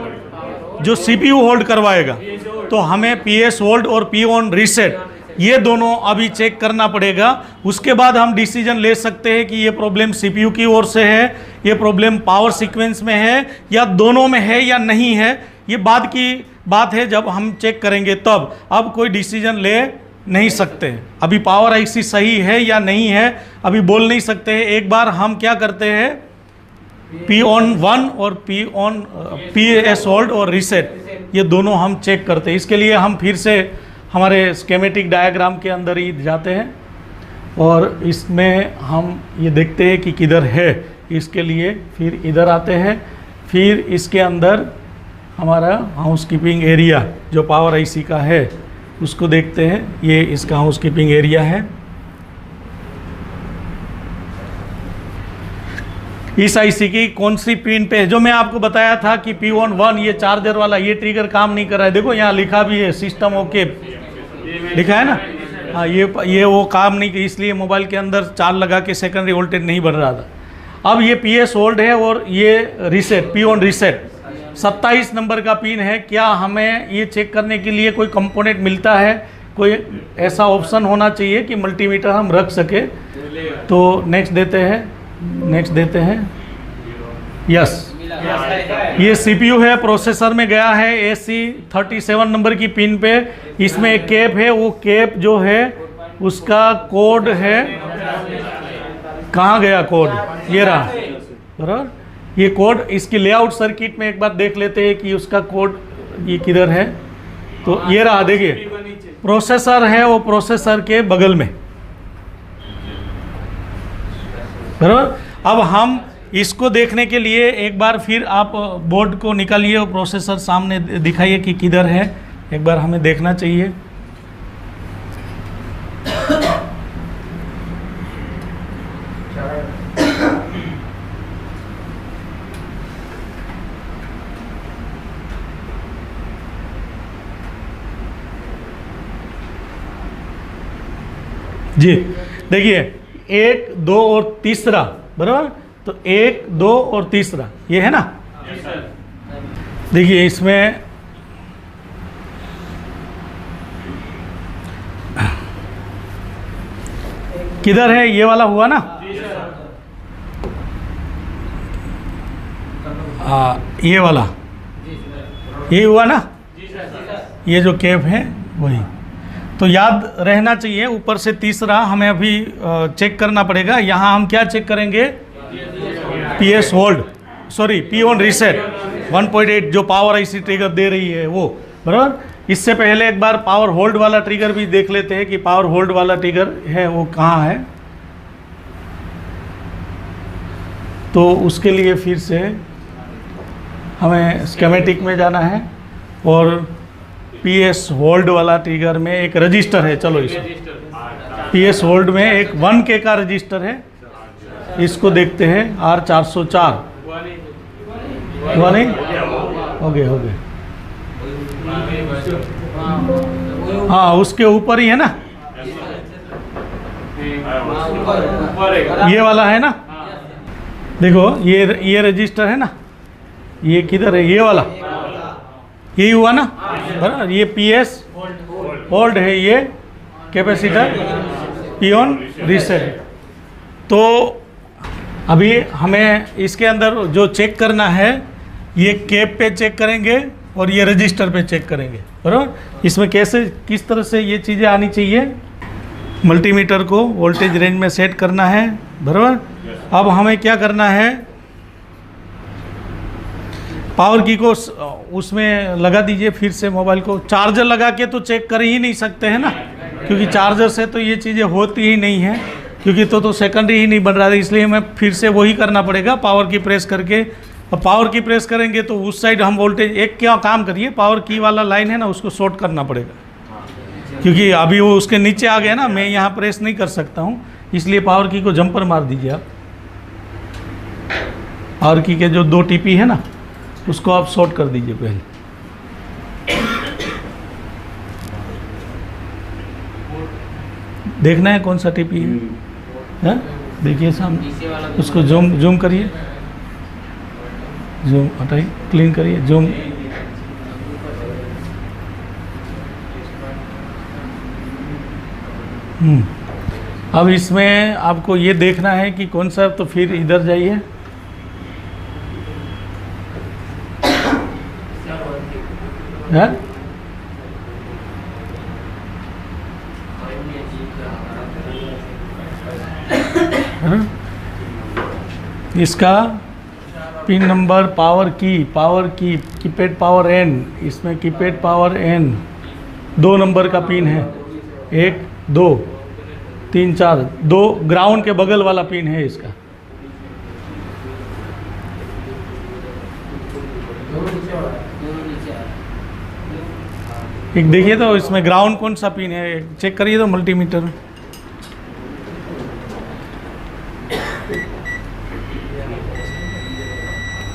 Speaker 1: जो सीपीयू होल्ड करवाएगा, तो हमें पीएस होल्ड और पी ऑन रीसेट ये दोनों अभी चेक करना पड़ेगा। उसके बाद हम डिसीजन ले सकते हैं कि ये प्रॉब्लम सीपीयू की ओर से है, ये प्रॉब्लम पावर सीक्वेंस में है, या दोनों में है या नहीं है। ये बाद की बात है, जब हम चेक करेंगे तब। अब कोई डिसीजन ले नहीं सकते, अभी पावर आईसी सही है या नहीं है अभी बोल नहीं सकते हैं। एक बार हम क्या करते हैं, पी ऑन 1 और पी एस होल्ड और रीसेट, ये दोनों हम चेक करते हैं। इसके लिए हम फिर से हमारे स्केमेटिक डायग्राम के अंदर ही जाते हैं और इसमें हम ये देखते हैं कि किधर है। इसके लिए फिर इधर आते हैं, फिर इसके अंदर हमारा हाउसकीपिंग एरिया जो पावर आईसी का है उसको देखते हैं। ये इसका हाउसकीपिंग एरिया है। इस आईसी की कौन सी पिन पे है? जो मैं आपको बताया था कि पी ऑन 1 ये चार्जर वाला, ये ट्रिगर काम नहीं कर रहा है। देखो यहाँ लिखा भी है सिस्टम ओके, लिखा है ना। हाँ, ये वो काम नहीं, इसलिए मोबाइल के अंदर चार्ज लगा के सेकेंडरी वोल्टेज नहीं बन रहा था। अब ये पी एस होल्ड है और ये reset, P on reset 27 number का पिन है। क्या हमें ये चेक करने के लिए कोई कंपोनेंट मिलता है? कोई ऐसा ऑप्शन होना चाहिए कि मल्टीमीटर हम रख सके। तो नेक्स्ट देते हैं, नेक्स्ट देते हैं, यस। ये सीपीयू है, प्रोसेसर में गया है AC 37 नंबर की पिन पे। इसमें एक कैप है, वो कैप जो है उसका कोड है, कहाँ गया कोड? ये रहा, बराबर। ये कोड इसकी लेआउट सर्किट में एक बार देख लेते हैं कि उसका कोड ये किधर है। तो ये रहा, देखिए प्रोसेसर है, वो प्रोसेसर के बगल में, बराबर। अब हम इसको देखने के लिए एक बार फिर आप बोर्ड को निकालिए और प्रोसेसर सामने दिखाइए कि किधर है, एक बार हमें देखना चाहिए। जी देखिए 1 2 और तीसरा, बराबर। तो 1 2 और तीसरा ये है ना। देखिए इसमें किधर है, ये वाला हुआ ना। ये वाला, ये हुआ ना, ये जो कैप है वही। तो याद रहना चाहिए, ऊपर से तीसरा हमें अभी चेक करना पड़ेगा। यहाँ हम क्या चेक करेंगे, PS hold, sorry P on reset 1.8 जो पावर IC ट्रिगर दे रही है वो, बराबर। इससे पहले एक बार पावर होल्ड वाला ट्रिगर भी देख लेते हैं कि पावर होल्ड वाला ट्रिगर है वो कहाँ है। तो उसके लिए फिर से हमें स्कीमेटिक में जाना है और PS होल्ड वाला ट्रिगर में एक रजिस्टर है, चलो इस PS होल्ड में एक 1K का रजिस्टर है, इसको देखते हैं। R404 हुआ नहीं, हो गए। हाँ उसके ऊपर ही है ना, ये वाला है ना। देखो ये रजिस्टर है ना, ये किधर है, ये वाला, यही हुआ ना, बराबर। ये PS होल्ड है, ये कैपेसिटर P ऑन रीसेट। तो अभी हमें इसके अंदर जो चेक करना है, ये कैप पे चेक करेंगे और ये रजिस्टर पे चेक करेंगे, बराबर। इसमें कैसे किस तरह से ये चीज़ें आनी चाहिए, मल्टीमीटर को वोल्टेज रेंज में सेट करना है, बराबर। अब हमें क्या करना है, पावर की को उसमें लगा दीजिए फिर से मोबाइल को। चार्जर लगा के तो चेक कर ही नहीं सकते हैं ना, क्योंकि चार्जर से तो ये चीज़ें होती ही नहीं है, क्योंकि तो सेकेंडरी ही नहीं बन रहा है। इसलिए हमें फिर से वही करना पड़ेगा, पावर की प्रेस करके। और पावर की प्रेस करेंगे तो उस साइड हम वोल्टेज, एक क्या काम करिए, पावर की वाला लाइन है ना उसको शॉर्ट करना पड़ेगा, क्योंकि अभी वो उसके नीचे आ गया ना, मैं यहाँ प्रेस नहीं कर सकता हूँ। इसलिए पावर की को जंपर मार दीजिए आप। पावर की के जो 2 टीपी है ना उसको आप शॉर्ट कर दीजिए पहले। देखना है कौन सा टीपी है, देखिए सामने, उसको जूम करिए, जूम हटाइए, क्लीन करिए, जूम। अब इसमें आपको ये देखना है कि कौन सा, तो फिर इधर जाइए, है? इसका पिन नंबर, पावर की कीपैड पावर N, इसमें कीपैड पावर N 2 नंबर का पिन है, 1 2 3 4, 2 ग्राउंड के बगल वाला पिन है इसका। एक देखिए तो इसमें ग्राउंड कौन सा पिन है, चेक करिए तो मल्टीमीटर।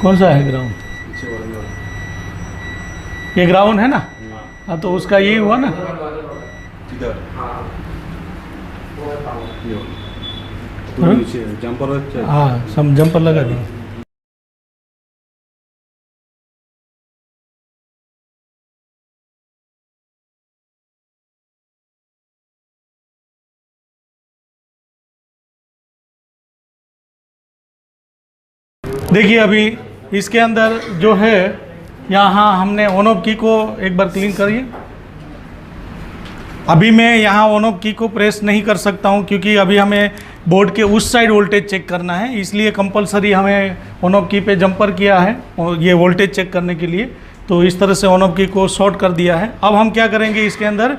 Speaker 1: कौन सा है ग्राउंड, ये ग्राउंड है ना। हाँ तो उसका यही हुआ ना,
Speaker 2: जंपर।
Speaker 1: हाँ सब जंपर लगा दिए। देखिए अभी इसके अंदर जो है, यहाँ हमने ऑन ऑफ की को एक बार क्लीन करिए। अभी मैं यहाँ ऑन ऑफ की को प्रेस नहीं कर सकता हूँ क्योंकि अभी हमें बोर्ड के उस साइड वोल्टेज चेक करना है, इसलिए कंपलसरी हमें ऑन ऑफ की पे जंपर किया है और ये वोल्टेज चेक करने के लिए। तो इस तरह से ऑन ऑफ की को शॉर्ट कर दिया है। अब हम क्या करेंगे, इसके अंदर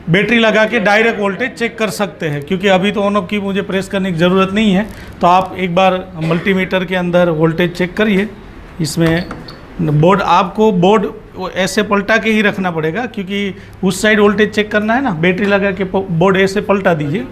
Speaker 1: बैटरी लगा के डायरेक्ट वोल्टेज चेक कर सकते हैं, क्योंकि अभी तो ऑन ऑफ की मुझे प्रेस करने की ज़रूरत नहीं है। तो आप एक बार मल्टीमीटर के अंदर वोल्टेज चेक करिए। इसमें बोर्ड, आपको बोर्ड ऐसे पलटा के ही रखना पड़ेगा क्योंकि उस साइड वोल्टेज चेक करना है ना। बैटरी लगा के बोर्ड ऐसे पलटा दीजिए।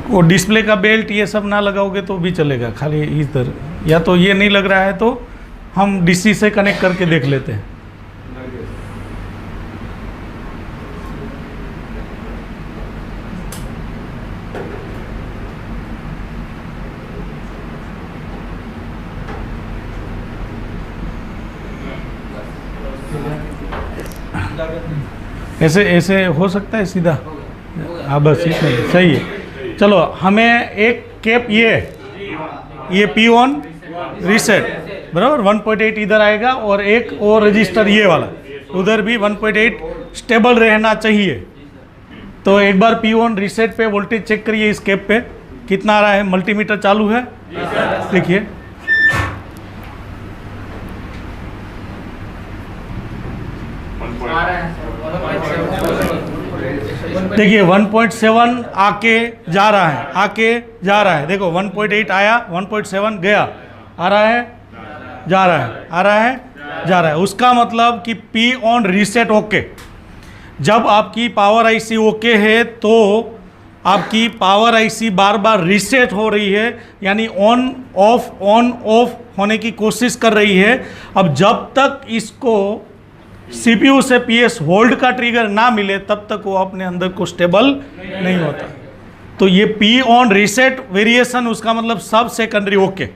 Speaker 1: वो डिस्प्ले का बेल्ट ये सब ना लगाओगे तो भी चलेगा, खाली इधर, या तो ये नहीं लग रहा है तो हम डीसी से कनेक्ट करके देख लेते हैं। ऐसे ऐसे हो सकता है सीधा? हाँ बस इतना ही सही है। चलो, हमें एक कैप ये पी ऑन रीसेट बराबर 1.8 इधर आएगा और एक और रजिस्टर ये वाला उधर भी 1.8 स्टेबल रहना चाहिए। तो एक बार पी ऑन रीसेट पे वोल्टेज चेक करिए। इस कैप पे कितना आ रहा है? मल्टीमीटर चालू है, देखिए। देखिए 1.7 आके जा रहा है, देखो 1.8 आया, 1.7 गया, आ रहा है, जा रहा है, आ रहा है, जा रहा है। उसका मतलब कि पी ऑन रीसेट ओके। जब आपकी पावर आईसी ओके है तो आपकी पावर आईसी बार बार रीसेट हो रही है, यानी ऑन ऑफ होने की कोशिश कर रही है। अब जब तक इसको सीपीयू से पीएस होल्ड का ट्रिगर ना मिले तब तक वो अपने अंदर को स्टेबल नहीं होता। तो ये पी ऑन रीसेट वेरिएशन, उसका मतलब सब सेकेंडरी ओके।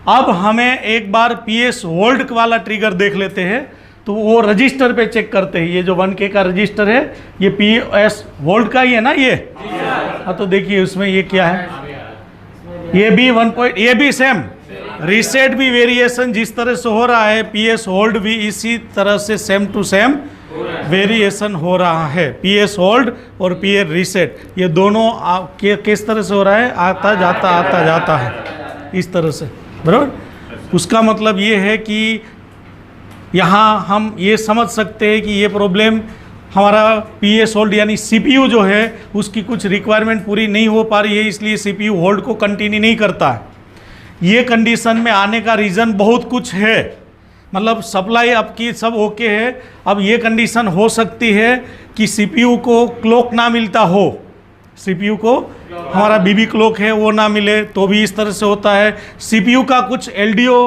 Speaker 1: अब हमें एक बार पीएस होल्ड वाला ट्रिगर देख लेते हैं। तो वो रजिस्टर पे चेक करते हैं। ये जो 1K का रजिस्टर है ये पीएस होल्ड का ही है ना ये? हाँ, तो देखिए उसमें ये क्या है, ये भी ये भी सेम रीसेट भी वेरिएशन जिस तरह से हो रहा है, पीएस होल्ड भी इसी तरह से सेम टू सेम वेरिएशन हो रहा है। पीएस होल्ड और पीएस रीसेट ये दोनों किस तरह से हो रहा है, आता जाता है इस तरह से, बराबर। उसका मतलब ये है कि यहाँ हम ये समझ सकते हैं कि ये प्रॉब्लम हमारा पीएस होल्ड यानी सीपीयू जो है उसकी कुछ रिक्वायरमेंट पूरी नहीं हो पा रही है, इसलिए सीपीयू होल्ड को कंटिन्यू नहीं करता है। ये कंडीशन में आने का रीज़न बहुत कुछ है, मतलब सप्लाई आपकी सब ओके है। अब ये कंडीशन हो सकती है कि सीपीयू को क्लॉक ना मिलता हो, सीपीयू को हमारा बीबी क्लॉक है वो ना मिले तो भी इस तरह से होता है। सीपीयू का कुछ एलडीओ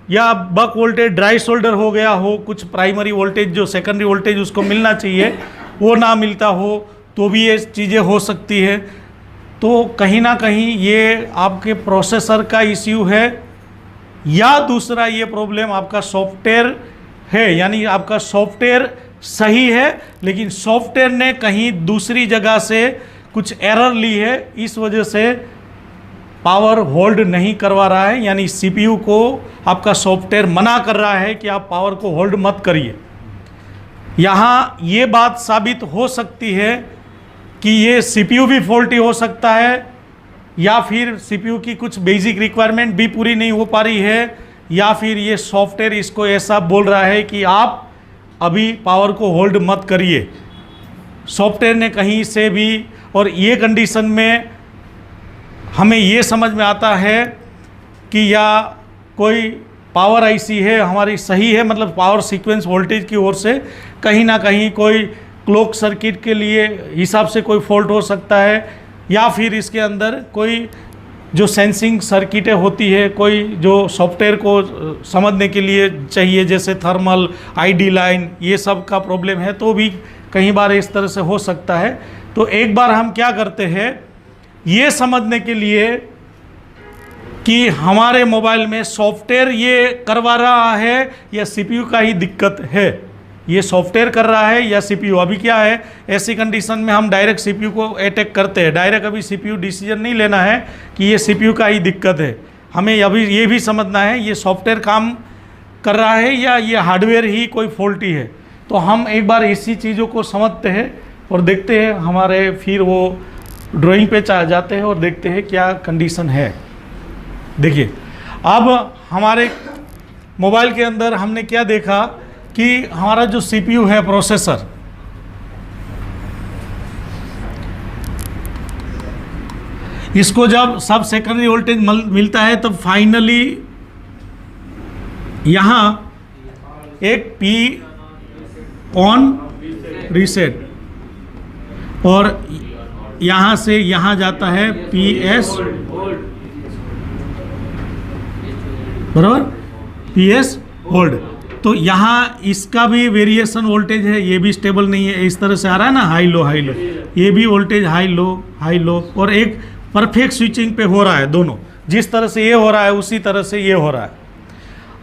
Speaker 1: या बक वोल्टेज ड्राई शोल्डर हो गया हो, कुछ प्राइमरी वोल्टेज जो सेकेंडरी वोल्टेज उसको मिलना चाहिए वो ना मिलता हो तो भी ये चीज़ें हो सकती है। तो कहीं ना कहीं ये आपके प्रोसेसर का इश्यू है या दूसरा ये प्रॉब्लम आपका सॉफ्टवेयर है, यानी आपका सॉफ्टवेयर सही है लेकिन सॉफ्टवेयर ने कहीं दूसरी जगह से कुछ एरर ली है, इस वजह से पावर होल्ड नहीं करवा रहा है, यानी सीपीयू को आपका सॉफ्टवेयर मना कर रहा है कि आप पावर को होल्ड मत करिए। यहाँ ये बात साबित हो सकती है कि ये सीपीयू भी फॉल्टी हो सकता है या फिर सीपीयू की कुछ बेसिक रिक्वायरमेंट भी पूरी नहीं हो पा रही है, या फिर ये सॉफ्टवेयर इसको ऐसा बोल रहा है कि आप अभी पावर को होल्ड मत करिए, सॉफ्टवेयर ने कहीं से भी। और ये कंडीशन में हमें ये समझ में आता है कि या कोई पावर आईसी है हमारी सही है, मतलब पावर सीक्वेंस वोल्टेज की ओर से कहीं ना कहीं कोई क्लॉक सर्किट के लिए हिसाब से कोई फॉल्ट हो सकता है, या फिर इसके अंदर कोई जो सेंसिंग सर्किटें होती है, कोई जो सॉफ्टवेयर को समझने के लिए चाहिए जैसे थर्मल, आईडी लाइन, ये सब का प्रॉब्लम है तो भी कई बार इस तरह से हो सकता है। तो एक बार हम क्या करते हैं, ये समझने के लिए कि हमारे मोबाइल में सॉफ्टवेयर ये करवा रहा है या सीपीयू का ही दिक्कत है, ये सॉफ्टवेयर कर रहा है या सीपीयू। अभी क्या है, ऐसी कंडीशन में हम डायरेक्ट सीपीयू को अटैक करते हैं, डायरेक्ट अभी सीपीयू डिसीजन नहीं लेना है कि ये सीपीयू का ही दिक्कत है। हमें अभी ये भी समझना है ये सॉफ्टवेयर काम कर रहा है या ये हार्डवेयर ही कोई फॉल्टी है। तो हम एक बार इसी चीज़ों को समझते हैं और देखते हैं हमारे, फिर वो ड्राइंग पे जाते हैं और देखते हैं क्या कंडीशन है। देखिए अब हमारे मोबाइल के अंदर हमने क्या देखा कि हमारा जो सीपीयू है, प्रोसेसर, इसको जब सब सेकेंडरी वोल्टेज मिलता है तब फाइनली यहाँ एक पी ऑन रीसेट और यहाँ से यहाँ जाता है पी एस, बराबर, पी एस होल्ड। तो यहाँ इसका भी वेरिएशन वोल्टेज है, ये भी स्टेबल नहीं है, इस तरह से आ रहा है ना, हाई लो हाई लो, ये भी वोल्टेज हाई लो और एक परफेक्ट स्विचिंग पे हो रहा है दोनों, जिस तरह से ये हो रहा है उसी तरह से ये हो रहा है।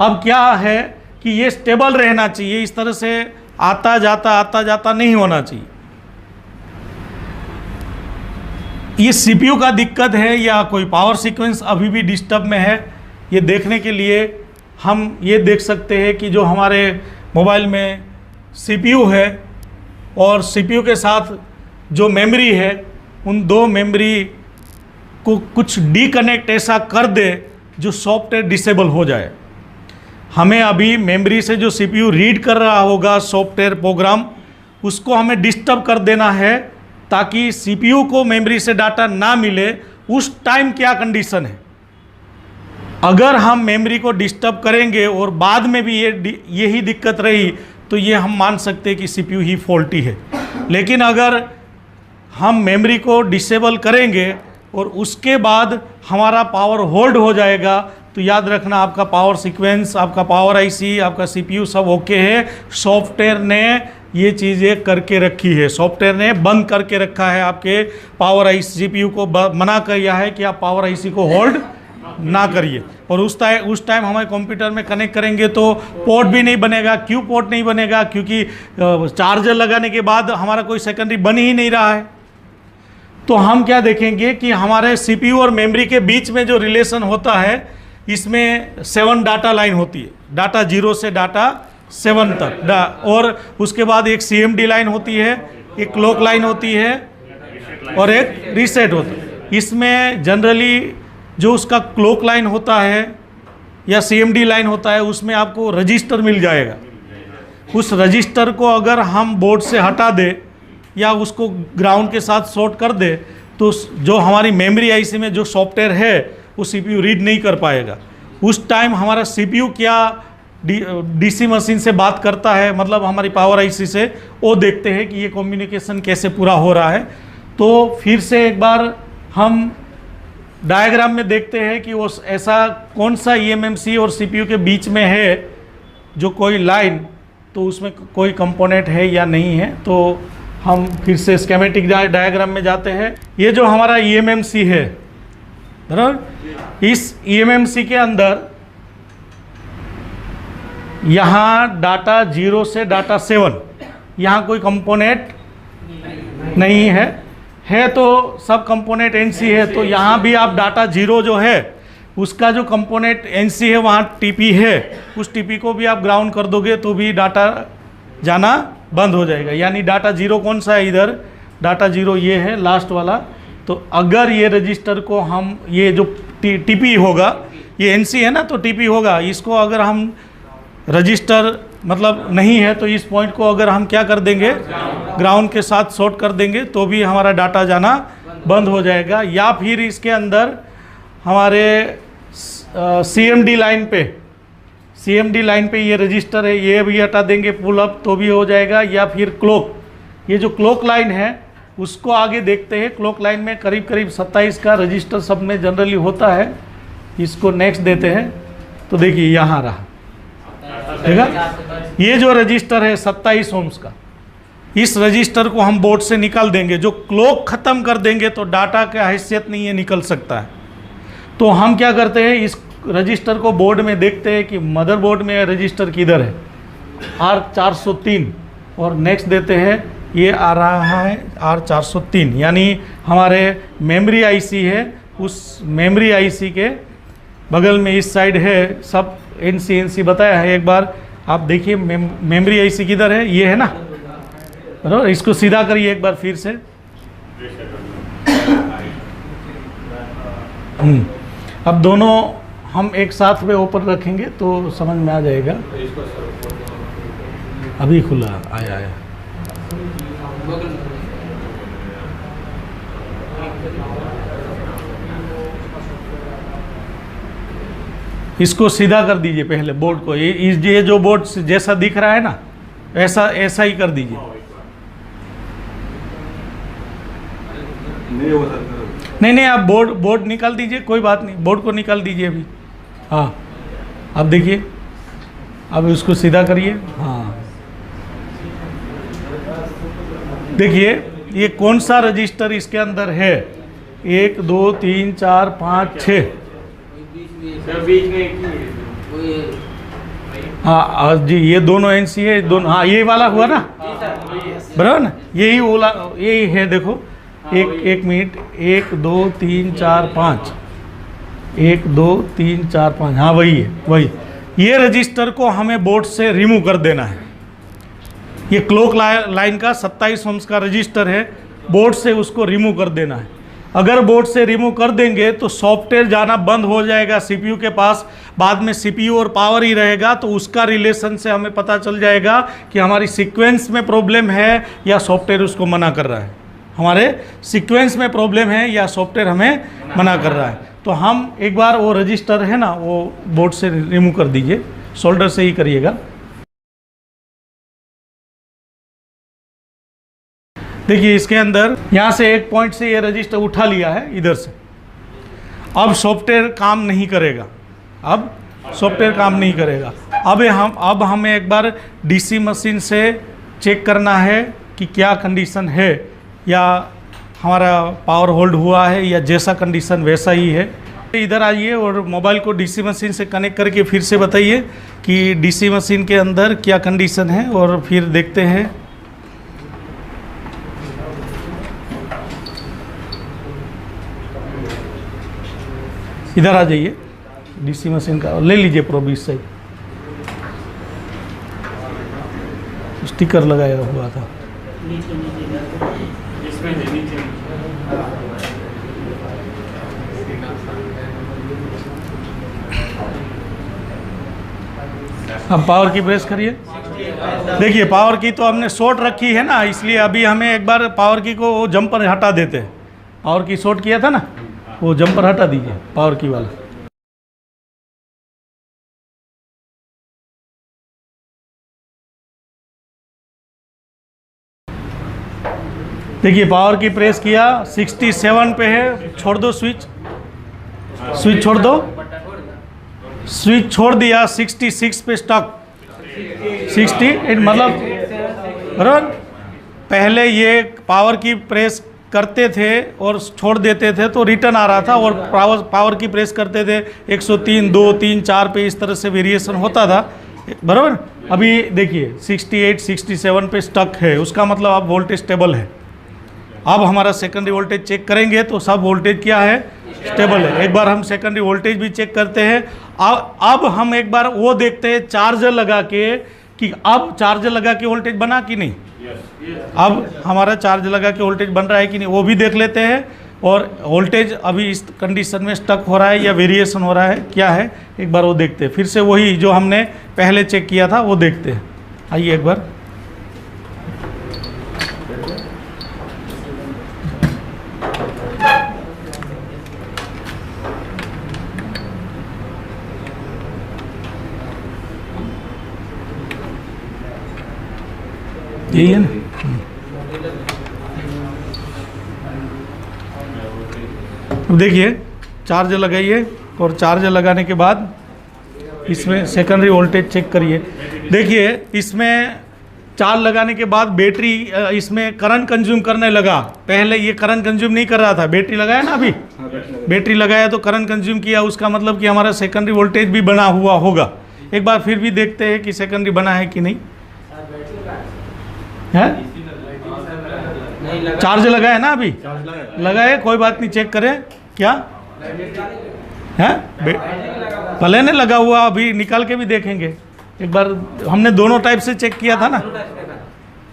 Speaker 1: अब क्या है कि ये स्टेबल रहना चाहिए, इस तरह से आता जाता नहीं होना चाहिए। ये सीपीयू का दिक्कत है या कोई पावर सीक्वेंस अभी भी डिस्टर्ब में है, ये देखने के लिए हम ये देख सकते हैं कि जो हमारे मोबाइल में सीपीयू है और सीपीयू के साथ जो मेमोरी है, उन दो मेमोरी को कुछ डिकनेक्ट ऐसा कर दे जो सॉफ्टवेयर डिसेबल हो जाए। हमें अभी मेमोरी से जो सीपीयू रीड कर रहा होगा सॉफ्टवेयर प्रोग्राम, उसको हमें डिस्टर्ब कर देना है ताकि सीपीयू को मेमोरी से डाटा ना मिले। उस टाइम क्या कंडीशन है, अगर हम मेमोरी को डिस्टर्ब करेंगे और बाद में भी यही दिक्कत रही तो ये हम मान सकते हैं कि सीपीयू ही फॉल्टी है। लेकिन अगर हम मेमोरी को डिसेबल करेंगे और उसके बाद हमारा पावर होल्ड हो जाएगा तो याद रखना आपका पावर सीक्वेंस, आपका पावर आईसी, आपका सीपीयू सब ओके है। सॉफ्टवेयर ने ये चीज़ें करके रखी है, सॉफ्टवेयर ने बंद करके रखा है आपके पावर आईसी, सीपीयू को मना किया है कि आप पावर आईसी को होल्ड ना करिए। और उस टाइम हमारे कंप्यूटर में कनेक्ट करेंगे तो पोर्ट भी नहीं बनेगा। क्यों पोर्ट नहीं बनेगा? क्योंकि चार्जर लगाने के बाद हमारा कोई सेकेंडरी बन ही नहीं रहा है। तो हम क्या देखेंगे कि हमारे सीपीयू और मेमोरी के बीच में जो रिलेशन होता है, इसमें 7 डाटा लाइन होती है, डाटा 0 से डाटा 7 तक, और उसके बाद एक सीएमडी लाइन होती है, एक क्लॉक लाइन होती है और एक रीसेट होता है। इसमें जनरली जो उसका क्लॉक लाइन होता है या सीएमडी लाइन होता है, उसमें आपको रजिस्टर मिल जाएगा। उस रजिस्टर को अगर हम बोर्ड से हटा दे या उसको ग्राउंड के साथ शॉर्ट कर दे तो जो हमारी मेमोरी आईसी में जो सॉफ्टवेयर है वो सीपीयू रीड नहीं कर पाएगा। उस टाइम हमारा सीपीयू क्या डीसी मशीन से बात करता है, मतलब हमारी पावर आईसी से, वो देखते हैं कि ये कम्युनिकेशन कैसे पूरा हो रहा है। तो फिर से एक बार हम डायग्राम में देखते हैं कि वो ऐसा कौन सा ईएमएमसी और सीपीयू के बीच में है जो कोई लाइन, तो उसमें कोई कंपोनेंट है या नहीं है। तो हम फिर से स्कीमेटिक डायग्राम में जाते हैं। ये जो हमारा ईएमएमसी है, बराबर, इस ईएमएमसी के अंदर यहाँ डाटा 0 से डाटा 7, यहाँ कोई कंपोनेंट नहीं है तो सब कंपोनेंट एनसी है। तो यहाँ भी आप डाटा 0 जो है उसका जो कंपोनेंट एनसी है वहाँ टीपी है, उस टीपी को भी आप ग्राउंड कर दोगे तो भी डाटा जाना बंद हो जाएगा। यानी डाटा 0 कौन सा है, इधर डाटा 0 ये है लास्ट वाला। तो अगर ये रजिस्टर को हम, ये जो टीपी होगा, ये एनसी है ना, तो टीपी होगा, इसको अगर हम रजिस्टर मतलब नहीं है तो इस पॉइंट को अगर हम क्या कर देंगे, ग्राउंड के साथ शॉर्ट कर देंगे तो भी हमारा डाटा जाना बंद हो जाएगा। या फिर इसके अंदर हमारे सीएमडी लाइन पे ये रजिस्टर है, ये भी हटा देंगे पुल अप तो भी हो जाएगा। या फिर क्लॉक, ये जो क्लॉक लाइन है उसको आगे देखते हैं। क्लॉक लाइन में करीब 27 का रजिस्टर सब में जनरली होता है। इसको नेक्स्ट देते हैं तो देखिए यहाँ रहा, देखा, ये जो रजिस्टर है 27 ओम्स का, इस रजिस्टर को हम बोर्ड से निकाल देंगे। जो क्लॉक ख़त्म कर देंगे तो डाटा की हैसियत नहीं है, निकल सकता है। तो हम क्या करते हैं, इस रजिस्टर को बोर्ड में देखते हैं कि मदरबोर्ड में रजिस्टर किधर है। R403 और नेक्स्ट देते हैं, ये आ रहा है R403, यानी हमारे मेमोरी आईसी है, उस मेमोरी आईसी के बगल में इस साइड है सब एनसी बताया है। एक बार आप देखिए मेमोरी आईसी किधर है, ये है ना, बराबर। इसको सीधा करिए एक बार फिर से। अब दोनों हम एक साथ में ऊपर रखेंगे तो समझ में आ जाएगा। अभी खुला आया। इसको सीधा कर दीजिए पहले बोर्ड को, ये जो बोर्ड जैसा दिख रहा है ना ऐसा ही कर दीजिए। नहीं आप बोर्ड निकाल दीजिए, कोई बात नहीं, बोर्ड को निकाल दीजिए अभी। हाँ अब देखिए, अब इसको सीधा करिए। हाँ देखिए ये कौन सा रजिस्टर इसके अंदर है, 1 2 3 4 5 6। हाँ जी, ये दोनों एनसी है, दोनों। हाँ ये वाला हुआ ना, बराबर ना, यही है। देखो एक मिनट, 1 2 3 4 5, 1 2 3 4 5, हाँ वही है, वही। ये रजिस्टर को हमें बोर्ड से रिमूव कर देना है। ये क्लॉक लाइन का 27 ओम्स का रजिस्टर है, बोर्ड से उसको रिमूव कर देना है। अगर बोर्ड से रिमूव कर देंगे तो सॉफ्टवेयर जाना बंद हो जाएगा सीपीयू के पास, बाद में सीपीयू और पावर ही रहेगा। तो उसका रिलेशन से हमें पता चल जाएगा कि हमारी सीक्वेंस में प्रॉब्लम है या सॉफ्टवेयर उसको मना कर रहा है। हमारे सीक्वेंस में प्रॉब्लम है या सॉफ्टवेयर हमें मना कर रहा है। तो हम एक बार वो रजिस्टर है ना, वो बोर्ड से रिमूव कर दीजिए, शोल्डर से ही करिएगा। देखिए इसके अंदर यहाँ से एक पॉइंट से ये रजिस्टर उठा लिया है इधर से। अब सॉफ्टवेयर काम नहीं करेगा, अब सॉफ्टवेयर काम नहीं करेगा। अब हमें एक बार डीसी मशीन से चेक करना है कि क्या कंडीशन है, या हमारा पावर होल्ड हुआ है या जैसा कंडीशन वैसा ही है। इधर आइए और मोबाइल को डीसी मशीन से कनेक्ट करके फिर से बताइए कि डीसी मशीन के अंदर क्या कंडीशन है, और फिर देखते हैं। इधर आ जाइए, डीसी मशीन का ले लीजिए प्रोब, इस साइड स्टिकर लगाया हुआ था। अब पावर की प्रेस करिए। देखिए पावर की तो हमने शॉर्ट रखी है ना, इसलिए अभी हमें एक बार पावर की को वो जंपर हटा देते हैं। पावर की शॉर्ट किया था ना, वो जंपर हटा दीजिए पावर की वाला। देखिए पावर की प्रेस किया, 67 पे है, छोड़ दो स्विच छोड़ दो, स्विच छोड़ दिया, 66 पे स्टक। 68 मतलब बराबर। पहले ये पावर की प्रेस करते थे और छोड़ देते थे तो रिटर्न आ रहा था, और पावर की प्रेस करते थे 103 2 3 4 पे, इस तरह से वेरिएशन होता था, बराबर। अभी देखिए 68 67 पे स्टक है, उसका मतलब अब वोल्टेज स्टेबल है। अब हमारा सेकेंडरी वोल्टेज चेक करेंगे तो सब वोल्टेज क्या है, स्टेबल है। एक बार हम सेकेंडरी वोल्टेज भी चेक करते हैं। अब हम एक बार वो देखते हैं चार्जर लगा के कि अब चार्जर लगा के वोल्टेज बना कि नहीं। अब हमारा चार्ज लगा के वोल्टेज बन रहा है कि नहीं, वो भी देख लेते हैं। और वोल्टेज अभी इस कंडीशन में स्टक हो रहा है या वेरिएशन हो रहा है, क्या है, एक बार वो देखते हैं। फिर से वही जो हमने पहले चेक किया था वो देखते हैं। आइए एक बार। यही है ना। अब देखिए चार्जर लगाइए, और चार्जर लगाने के बाद इसमें सेकेंडरी वोल्टेज चेक करिए। देखिए इसमें चार्ज लगाने के बाद बैटरी इसमें करंट कंज्यूम करने लगा। पहले ये करंट कंज्यूम नहीं कर रहा था, बैटरी लगाया ना अभी, बैटरी लगाया तो करंट कंज्यूम किया, उसका मतलब कि हमारा सेकेंडरी वोल्टेज भी बना हुआ होगा। एक बार फिर भी देखते हैं कि सेकेंडरी बना है कि नहीं है। चार्ज लगा है ना अभी, लगा है, कोई बात नहीं, चेक करें क्या है। भले ने लगा हुआ, अभी निकाल के भी देखेंगे एक बार। हमने दोनों टाइप से चेक किया था ना।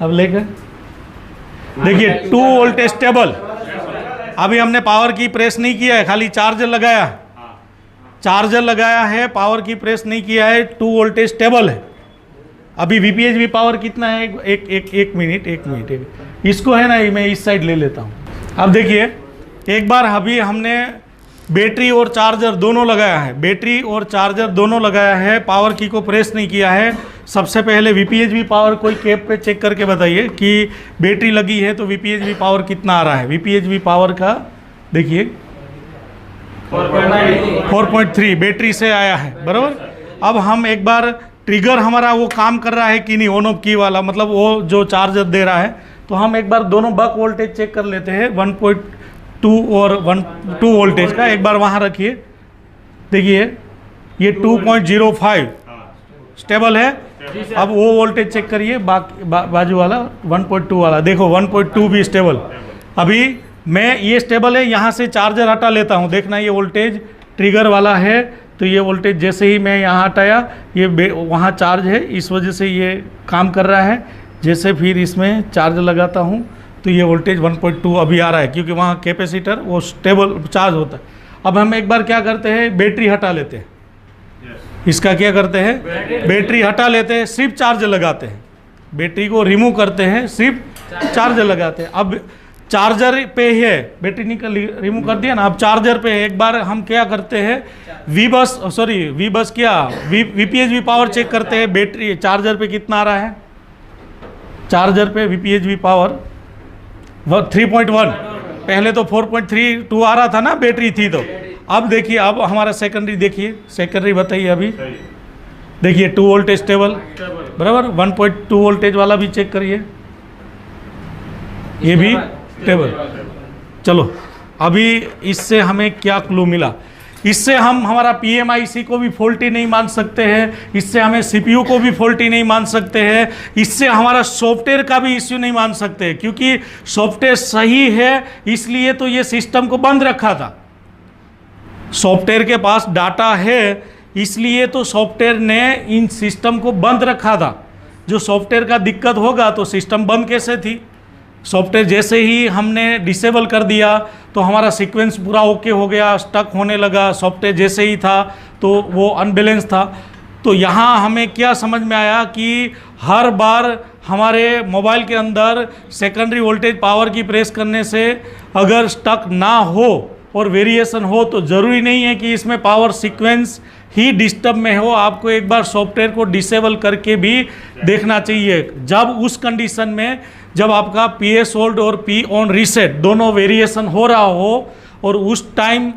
Speaker 1: अब लेकर देखिए 2 वोल्टेज स्टेबल। अभी हमने पावर की प्रेस नहीं किया है, खाली चार्जर लगाया, चार्जर लगाया है, पावर की प्रेस नहीं किया है, 2 वोल्टेज स्टेबल है। अभी VPHV पावर कितना है, एक मिनट इसको है ना, मैं इस साइड ले लेता हूँ। अब देखिए एक बार अभी हमने बैटरी और चार्जर दोनों लगाया है, बैटरी और चार्जर दोनों लगाया है, पावर की को प्रेस नहीं किया है। सबसे पहले VPHV पावर कोई कैप पे चेक करके बताइए कि बैटरी लगी है तो VPHV पावर कितना आ रहा है। VPHV पावर का देखिए 4.3 बैटरी से आया है, बराबर। अब हम एक बार ट्रिगर हमारा वो काम कर रहा है कि नहीं, ऑन ऑफ की वाला, मतलब वो जो चार्जर दे रहा है, तो हम एक बार दोनों बक वोल्टेज चेक कर लेते हैं, 1.2 और 2 वोल्टेज का। एक बार वहाँ रखिए, देखिए ये 2.05 स्टेबल है। अब वो वोल्टेज चेक करिए, बाजू वाला 1.2 वाला, देखो 1.2 भी स्टेबल। अभी मैं ये स्टेबल है, यहाँ से चार्जर हटा लेता हूँ, देखना ये वोल्टेज ट्रिगर वाला है, तो ये वोल्टेज जैसे ही मैं यहाँ हटाया, ये वहाँ चार्ज है, इस वजह से ये काम कर रहा है। जैसे फिर इसमें चार्ज लगाता हूँ तो ये वोल्टेज 1.2 अभी आ रहा है, क्योंकि वहाँ कैपेसिटर वो स्टेबल चार्ज होता है। अब हम एक बार क्या करते हैं, बैटरी हटा लेते हैं, इसका क्या करते हैं, बैटरी हटा लेते हैं, सिर्फ चार्ज लगाते हैं, बैटरी को रिमूव करते हैं, सिर्फ चार्ज लगाते हैं। अब चार्जर पे है, बैटरी निकल रिमूव कर दिया ना, अब चार्जर पे है। एक बार हम क्या करते हैं, वी बस VPHV पावर चेक करते हैं, बैटरी चार्जर पे कितना आ रहा है। चार्जर पे VPHV पावर 3.1, पहले तो 4.32 आ रहा था ना, बैटरी थी तो। अब देखिए, अब हमारा सेकेंडरी देखिए, सेकेंडरी बताइए अभी, देखिए 2 वोल्टेज स्टेबल, बराबर। 1.2 वोल्टेज वाला भी चेक करिए, ये भी स्टेबल। चलो अभी इससे हमें क्या क्लू मिला, इससे हम हमारा PMIC को भी फॉल्टी नहीं मान सकते हैं, इससे हमें CPU को भी फॉल्टी नहीं मान सकते हैं, इससे हमारा सॉफ्टवेयर का भी इश्यू नहीं मान सकते, क्योंकि सॉफ्टवेयर सही है इसलिए तो ये सिस्टम को बंद रखा था। सॉफ्टवेयर के पास डाटा है इसलिए तो सॉफ्टवेयर ने इन सिस्टम को बंद रखा था। जो सॉफ्टवेयर का दिक्कत होगा तो सिस्टम बंद कैसे थी। सॉफ्टवेयर जैसे ही हमने डिसेबल कर दिया तो हमारा सीक्वेंस पूरा ओके हो गया, स्टक होने लगा। सॉफ्टवेयर जैसे ही था तो वो अनबैलेंस था। तो यहाँ हमें क्या समझ में आया कि हर बार हमारे मोबाइल के अंदर सेकेंडरी वोल्टेज पावर की प्रेस करने से अगर स्टक ना हो और वेरिएशन हो तो ज़रूरी नहीं है कि इसमें पावर सीक्वेंस ही डिस्टर्ब में हो। आपको एक बार सॉफ्टवेयर को डिसेबल करके भी देखना चाहिए। जब उस कंडीशन में जब आपका PS होल्ड और P ऑन रीसेट दोनों वेरिएशन हो रहा हो और उस टाइम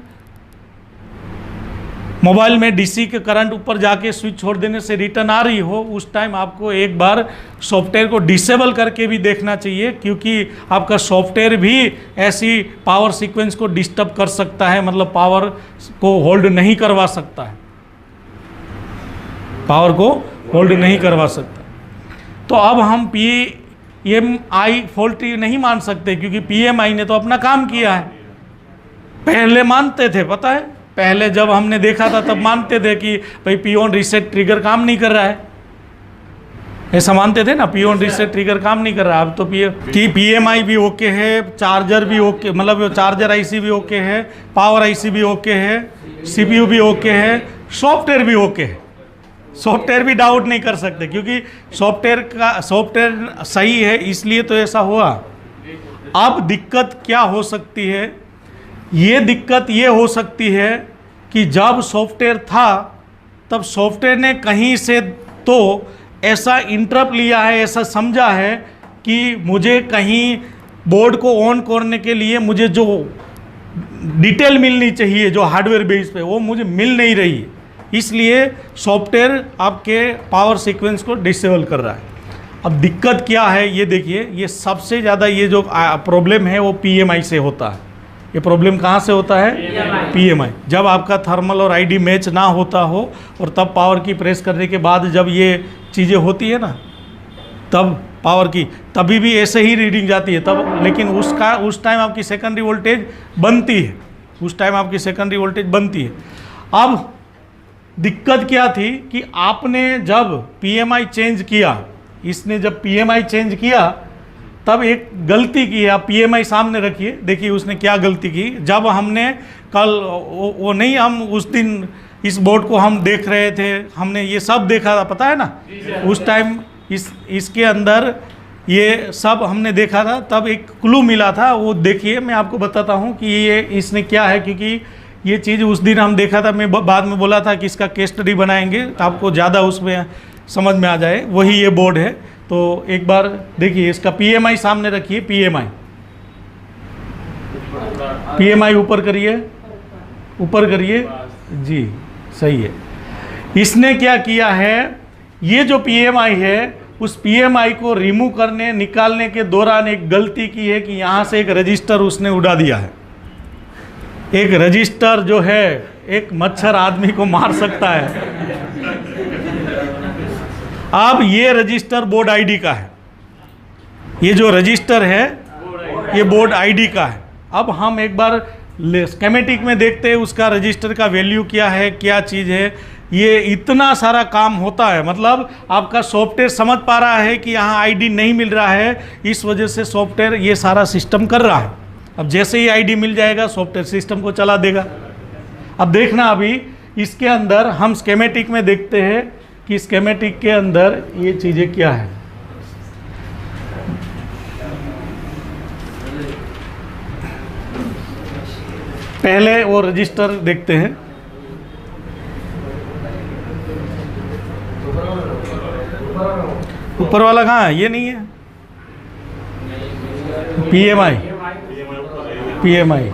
Speaker 1: मोबाइल में DC के करंट ऊपर जाके स्विच छोड़ देने से रिटर्न आ रही हो, उस टाइम आपको एक बार सॉफ्टवेयर को डिसेबल करके भी देखना चाहिए, क्योंकि आपका सॉफ्टवेयर भी ऐसी पावर सीक्वेंस को डिस्टर्ब कर सकता है, मतलब पावर को होल्ड नहीं करवा सकता है, पावर को होल्ड नहीं करवा सकता। तो अब हम PMI फॉल्टी नहीं मान सकते, क्योंकि PMI ने तो अपना काम किया है। पहले मानते थे, पता है, पहले जब हमने देखा था तब मानते थे कि भाई P ऑन रीसेट ट्रिगर काम नहीं कर रहा है, ऐसा मानते थे ना, P ऑन रीसेट ट्रिगर काम नहीं कर रहा है। अब तो PMI भी ओके है, चार्जर भी ओके, मतलब चार्जर IC भी ओके है, पावर IC भी ओके है, CPU भी ओके है, सॉफ्टवेयर भी ओके है। सॉफ्टवेयर भी डाउट नहीं कर सकते, क्योंकि सॉफ्टवेयर सही है इसलिए तो ऐसा हुआ। अब दिक्कत क्या हो सकती है, ये दिक्कत ये हो सकती है कि जब सॉफ्टवेयर था तब सॉफ्टवेयर ने कहीं से तो ऐसा इंटरप्ट लिया है, ऐसा समझा है कि मुझे कहीं बोर्ड को ऑन करने के लिए मुझे जो डिटेल मिलनी चाहिए जो हार्डवेयर बेस पे, वो मुझे मिल नहीं रही है, इसलिए सॉफ्टवेयर आपके पावर सीक्वेंस को डिसेबल कर रहा है। अब दिक्कत क्या है ये देखिए, ये सबसे ज़्यादा ये जो प्रॉब्लम है वो PMI से होता है। ये प्रॉब्लम कहाँ से होता है, पीएमआई, जब आपका थर्मल और आईडी मैच ना होता हो और तब पावर की प्रेस करने के बाद जब ये चीज़ें होती है ना, तब पावर की तभी भी ऐसे ही रीडिंग जाती है तब, लेकिन उस टाइम आपकी सेकेंडरी वोल्टेज बनती है, उस टाइम आपकी सेकेंडरी वोल्टेज बनती है। अब दिक्कत क्या थी कि आपने जब पीएमआई चेंज किया, इसने जब पीएमआई चेंज किया तब एक गलती की है। आप पीएमआई सामने रखिए, देखिए उसने क्या गलती की। जब हमने कल वो नहीं, हम उस दिन इस बोर्ड को हम देख रहे थे, हमने ये सब देखा था, पता है ना, उस टाइम इसके अंदर ये सब हमने देखा था, तब एक क्लू मिला था। वो देखिए मैं आपको बताता हूँ कि ये इसने क्या है, क्योंकि ये चीज़ उस दिन हम देखा था, मैं बाद में बोला था कि इसका केस स्टडी बनाएंगे तो आपको ज़्यादा उसमें समझ में आ जाए, वही ये बोर्ड है। तो एक बार देखिए इसका पीएमआई सामने रखिए, पीएमआई ऊपर करिए, ऊपर करिए जी, सही है। इसने क्या किया है, ये जो पीएमआई है उस पीएमआई को रिमूव करने निकालने के दौरान एक गलती की है कि यहाँ से एक रजिस्टर उसने उड़ा दिया है। एक रजिस्टर जो है, एक मच्छर आदमी को मार सकता है। अब ये रजिस्टर बोर्ड आईडी का है, ये जो रजिस्टर है ये बोर्ड आईडी का है। अब हम एक बार स्केमेटिक में देखते हैं उसका रजिस्टर का वैल्यू क्या है, क्या चीज़ है। ये इतना सारा काम होता है, मतलब आपका सॉफ्टवेयर समझ पा रहा है कि यहाँ आईडी नहीं मिल रहा है, इस वजह से सॉफ्टवेयर ये सारा सिस्टम कर रहा है। अब जैसे ही आईडी मिल जाएगा सॉफ्टवेयर सिस्टम को चला देगा। अब देखना, अभी इसके अंदर हम स्केमेटिक में देखते हैं कि स्केमेटिक के अंदर ये चीज़ें क्या है। पहले वो रजिस्टर देखते हैं। ऊपर वाला कहाँ है, ये नहीं है, पीएमआई, पीएमआई,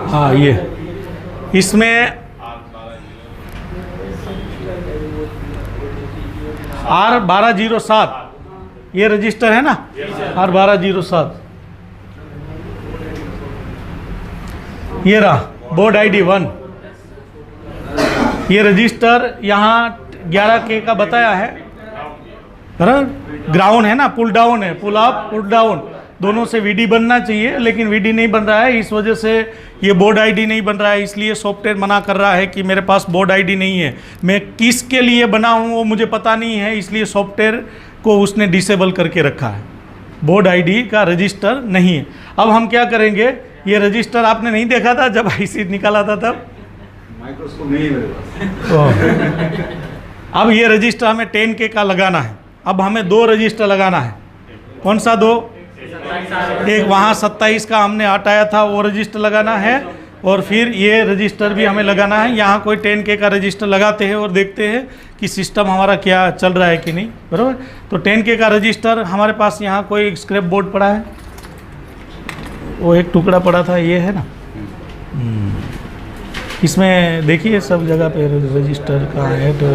Speaker 1: हाँ ये, इसमें R1207 ये रजिस्टर है ना, R1207 ये रहा बोर्ड आईडी 1। ये रजिस्टर यहाँ 11K का बताया है, ग्राउंड है ना, पुल डाउन है, पुल अप पुल डाउन दोनों से वीडी बनना चाहिए, लेकिन वीडी नहीं बन रहा है, इस वजह से ये बोर्ड आईडी नहीं बन रहा है। इसलिए सॉफ्टवेयर मना कर रहा है कि मेरे पास बोर्ड आईडी नहीं है, मैं किसके लिए बना हूँ वो मुझे पता नहीं है, इसलिए सॉफ्टवेयर को उसने डिसेबल करके रखा है, बोर्ड आईडी का रजिस्टर नहीं है। अब हम क्या करेंगे, ये रजिस्टर आपने नहीं देखा था जब आईसी निकाला था तब,
Speaker 2: माइक्रोस्कोप नहीं है मेरे पास।
Speaker 1: अब ये रजिस्टर हमें 10K का लगाना है। अब हमें 2 रजिस्टर लगाना है। कौन सा 2? एक वहाँ 27 का हमने हटाया था वो रजिस्टर लगाना है, और फिर ये रजिस्टर भी हमें लगाना है। यहाँ कोई 10K का रजिस्टर लगाते हैं और देखते हैं कि सिस्टम हमारा क्या चल रहा है कि नहीं, बराबर। तो 10K का रजिस्टर हमारे पास यहाँ कोई स्क्रैप बोर्ड पड़ा है, वो एक टुकड़ा पड़ा था, ये है ना। इसमें देखिए सब जगह पे रजिस्टर का है, तो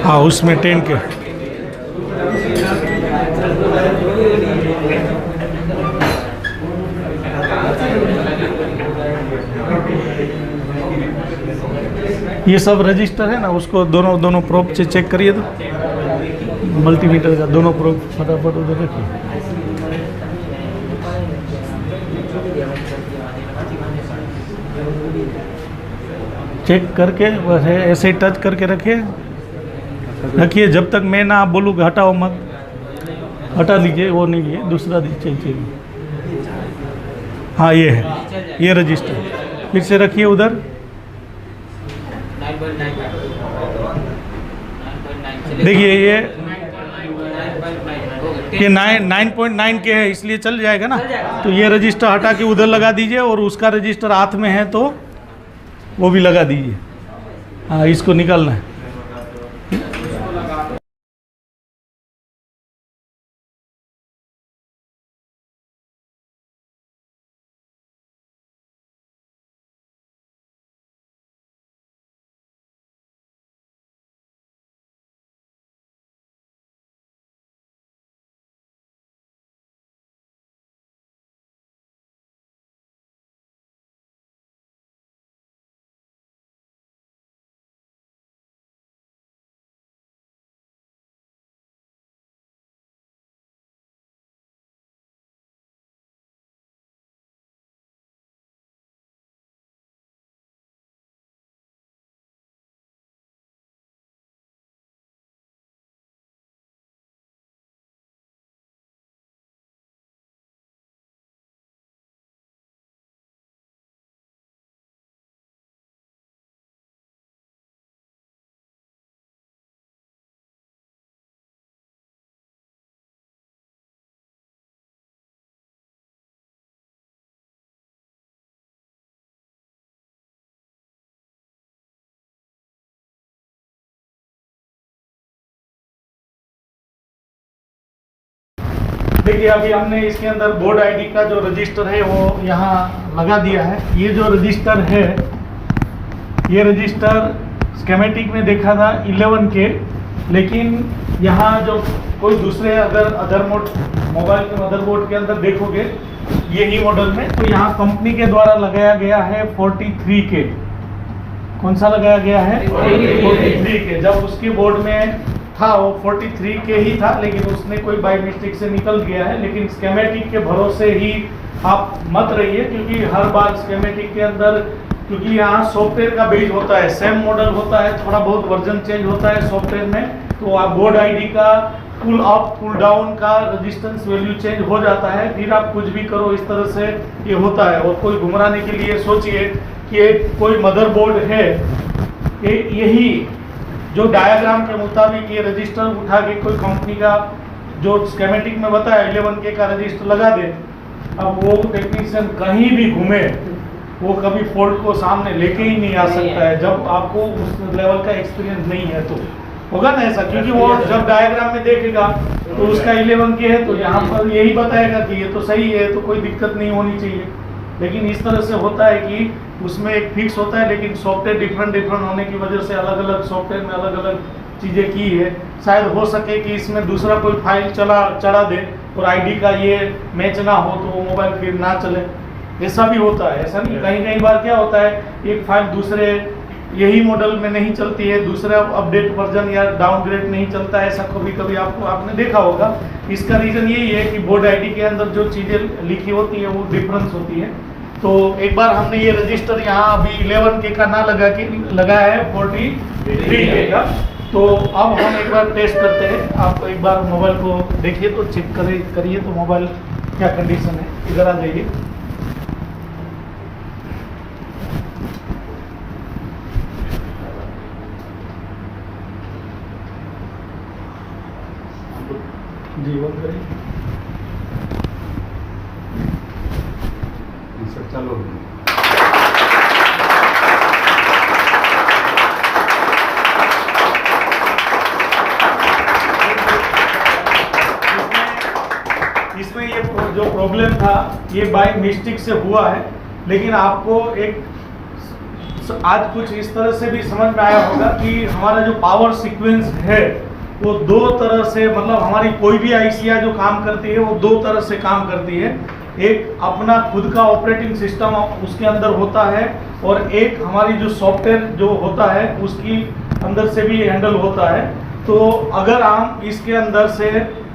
Speaker 1: हाँ उसमें 10K ये सब रजिस्टर है ना, उसको दोनों प्रोब से चेक करिए, तो मल्टीमीटर का दोनों प्रोब फटाफट उधर रखिए। चेक करके बस ऐसे टच करके रखिए, जब तक मैं ना बोलूँ कि हटाओ मत, हटा दीजिए, वो नहीं लिए, दूसरा दीजिए। हाँ ये है, ये रजिस्टर फिर से रखिए उधर। देखिए ये 9.9K है, इसलिए चल जाएगा ना। तो ये रजिस्टर हटा के उधर लगा दीजिए, और उसका रजिस्टर हाथ में है तो वो भी लगा दीजिए। हाँ इसको निकालना है। देखिए अभी हमने इसके अंदर बोर्ड आईडी का जो रजिस्टर है वो यहाँ लगा दिया है। ये जो रजिस्टर है, ये रजिस्टर स्कीमेटिक में देखा था 11 के, लेकिन यहाँ जो कोई दूसरे अगर मोबाइल के मदरबोर्ड के अंदर देखोगे यही मॉडल में, तो यहाँ कंपनी के द्वारा लगाया गया है 43 के। कौन सा लगाया गया है? 43 के। जब उसके बोर्ड में था वो 43 के ही था, लेकिन उसने कोई बाय मिस्टेक से निकल गया है। लेकिन स्कीमेटिक के भरोसे ही आप मत रहिए, क्योंकि हर बार स्कीमेटिक के अंदर, क्योंकि यहाँ सॉफ्टवेयर का बेस होता है, सेम मॉडल होता है, थोड़ा बहुत वर्जन चेंज होता है सॉफ्टवेयर में, तो आप बोर्ड आईडी का पुल अप पुल डाउन का रेजिस्टेंस वैल्यू चेंज हो जाता है। फिर आप कुछ भी करो इस तरह से ये होता है। और कोई घुमराने के लिए सोचिए कि कोई मदरबोर्ड है, यही जो डायग्राम के मुताबिक ये रजिस्टर उठा के कोई कंपनी का जो स्कीमेटिक में बताया 11 के का रजिस्टर लगा दे, अब वो टेक्नीशियन कहीं भी घूमे वो कभी फॉल्ट को सामने लेके ही नहीं आ सकता है, जब आपको उस लेवल का एक्सपीरियंस नहीं है तो होगा ना ऐसा। क्योंकि वो जब डायग्राम में देखेगा तो उसका 11 के है तो यहाँ पर यही बताएगा कि ये तो सही है, तो कोई दिक्कत नहीं होनी चाहिए। लेकिन इस तरह से होता है कि उसमें एक फिक्स होता है, लेकिन सॉफ्टवेयर डिफरेंट होने की वजह से अलग अलग सॉफ्टवेयर में अलग अलग चीज़ें की है। शायद हो सके कि इसमें दूसरा कोई फाइल चढ़ा दे और आईडी का ये मैच ना हो तो वो मोबाइल फिर ना चले, ऐसा भी होता है। ऐसा नहीं, कहीं बार क्या होता है, एक फाइल दूसरे यही मॉडल में नहीं चलती है, दूसरा अपडेट वर्जन या डाउनग्रेड नहीं चलता है, ऐसा कभी आपने देखा होगा। इसका रीज़न यही है कि बोर्ड आईडी के अंदर जो चीज़ें लिखी होती है वो डिफरेंस होती है। तो एक बार हमने ये रजिस्टर यहाँ अभी 11 के का ना लगाया है 43 के का। तो अब हम एक बार टेस्ट करते हैं। आप एक बार मोबाइल को देखिए तो चेक करिए तो मोबाइल क्या कंडीशन है। इधर आ जाइए। जी बंद करिए।
Speaker 2: चालू इसमें ये जो प्रॉब्लम था ये बाय मिस्टेक से हुआ है, लेकिन आपको एक आज कुछ इस तरह से भी समझ में आया होगा कि हमारा जो पावर सीक्वेंस है वो दो तरह से, मतलब हमारी कोई भी आईसीआई जो काम करती है वो दो तरह से काम करती है। एक अपना खुद का ऑपरेटिंग सिस्टम उसके अंदर होता है, और एक हमारी जो सॉफ्टवेयर जो होता है उसकी अंदर से भी हैंडल होता है। तो अगर हम इसके अंदर से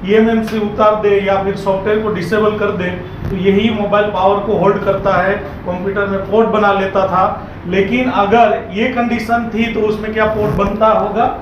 Speaker 2: ईएमएमसी उतार दे या फिर सॉफ्टवेयर को डिसेबल कर दे तो यही मोबाइल पावर को होल्ड करता है, कंप्यूटर में पोर्ट बना लेता था। लेकिन अगर ये कंडीशन थी तो उसमें क्या पोर्ट बनता होगा?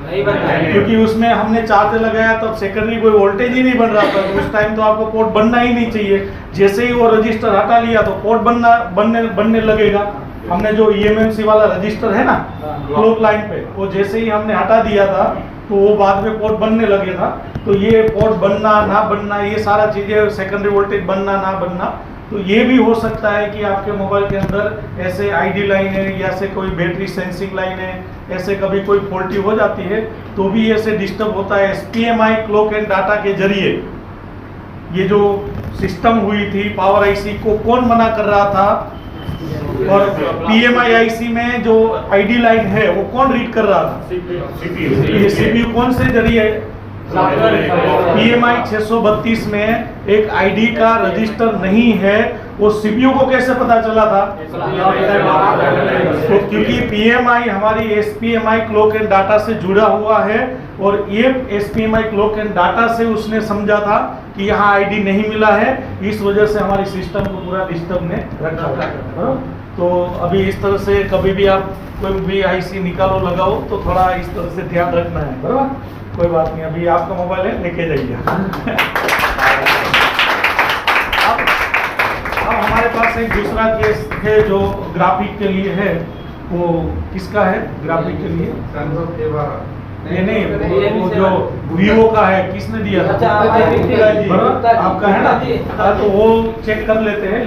Speaker 2: नहीं बनता, क्योंकि उसमें हमने चार्जर लगाया तब सेकेंडरी कोई वोल्टेज ही नहीं बन रहा था, तो उस टाइम तो आपको पोर्ट बनना ही नहीं चाहिए। जैसे ही वो रजिस्टर हटा लिया तो पोर्ट बनने लगेगा। हमने जो ईएमएमसी वाला रजिस्टर है ना क्लॉक लाइन पे, वो जैसे ही हमने हटा दिया था तो वो बाद में पोर्ट बनने लगे था। तो ये पोर्ट बनना ना बनना, ये सारा चीज़ें, सेकेंडरी वोल्टेज बनना ना बनना, तो ये भी हो सकता है कि आपके मोबाइल के अंदर ऐसे आईडी लाइन है या ऐसे कोई बैटरी सेंसिंग लाइन है, ऐसे कभी कोई फॉल्टी हो जाती है तो भी ऐसे डिस्टर्ब होता है। SPMI क्लॉक एंड डाटा के जरिए ये जो सिस्टम हुई थी पावर आईसी को कौन मना कर रहा था, और PMI आईसी में जो आईडी लाइन है वो कौन रीड कर रहा था? ये CPU कौन से जरिए? PMI 632 में एक आईडी का रजिस्टर नहीं है, वो CPU को कैसे पता चला था? तो क्योंकि PMI हमारी SPMI क्लॉक एंड डाटा से जुड़ा हुआ है, और ये SPMI क्लॉक एंड डाटा से उसने समझा था कि यहाँ आईडी नहीं मिला है, इस वजह से हमारी सिस्टम को पूरा डिस्टर्ब ने रखा हुआ। तो अभी इस तरह से कभी भी आप कोई भी आईसी निकालो लगाओ तो थोड़ा इस तरह से ध्यान रखना है, बराबर? कोई बात नहीं, अभी आपका मोबाइल है, लेके जाइए। अब हमारे पास एक दूसरा केस है जो ग्राफिक के लिए है। वो किसका है ग्राफिक के लिए? नहीं, वो जो वीवो का है, किसने दिया था? आपका है ना, तो वो चेक कर लेते हैं।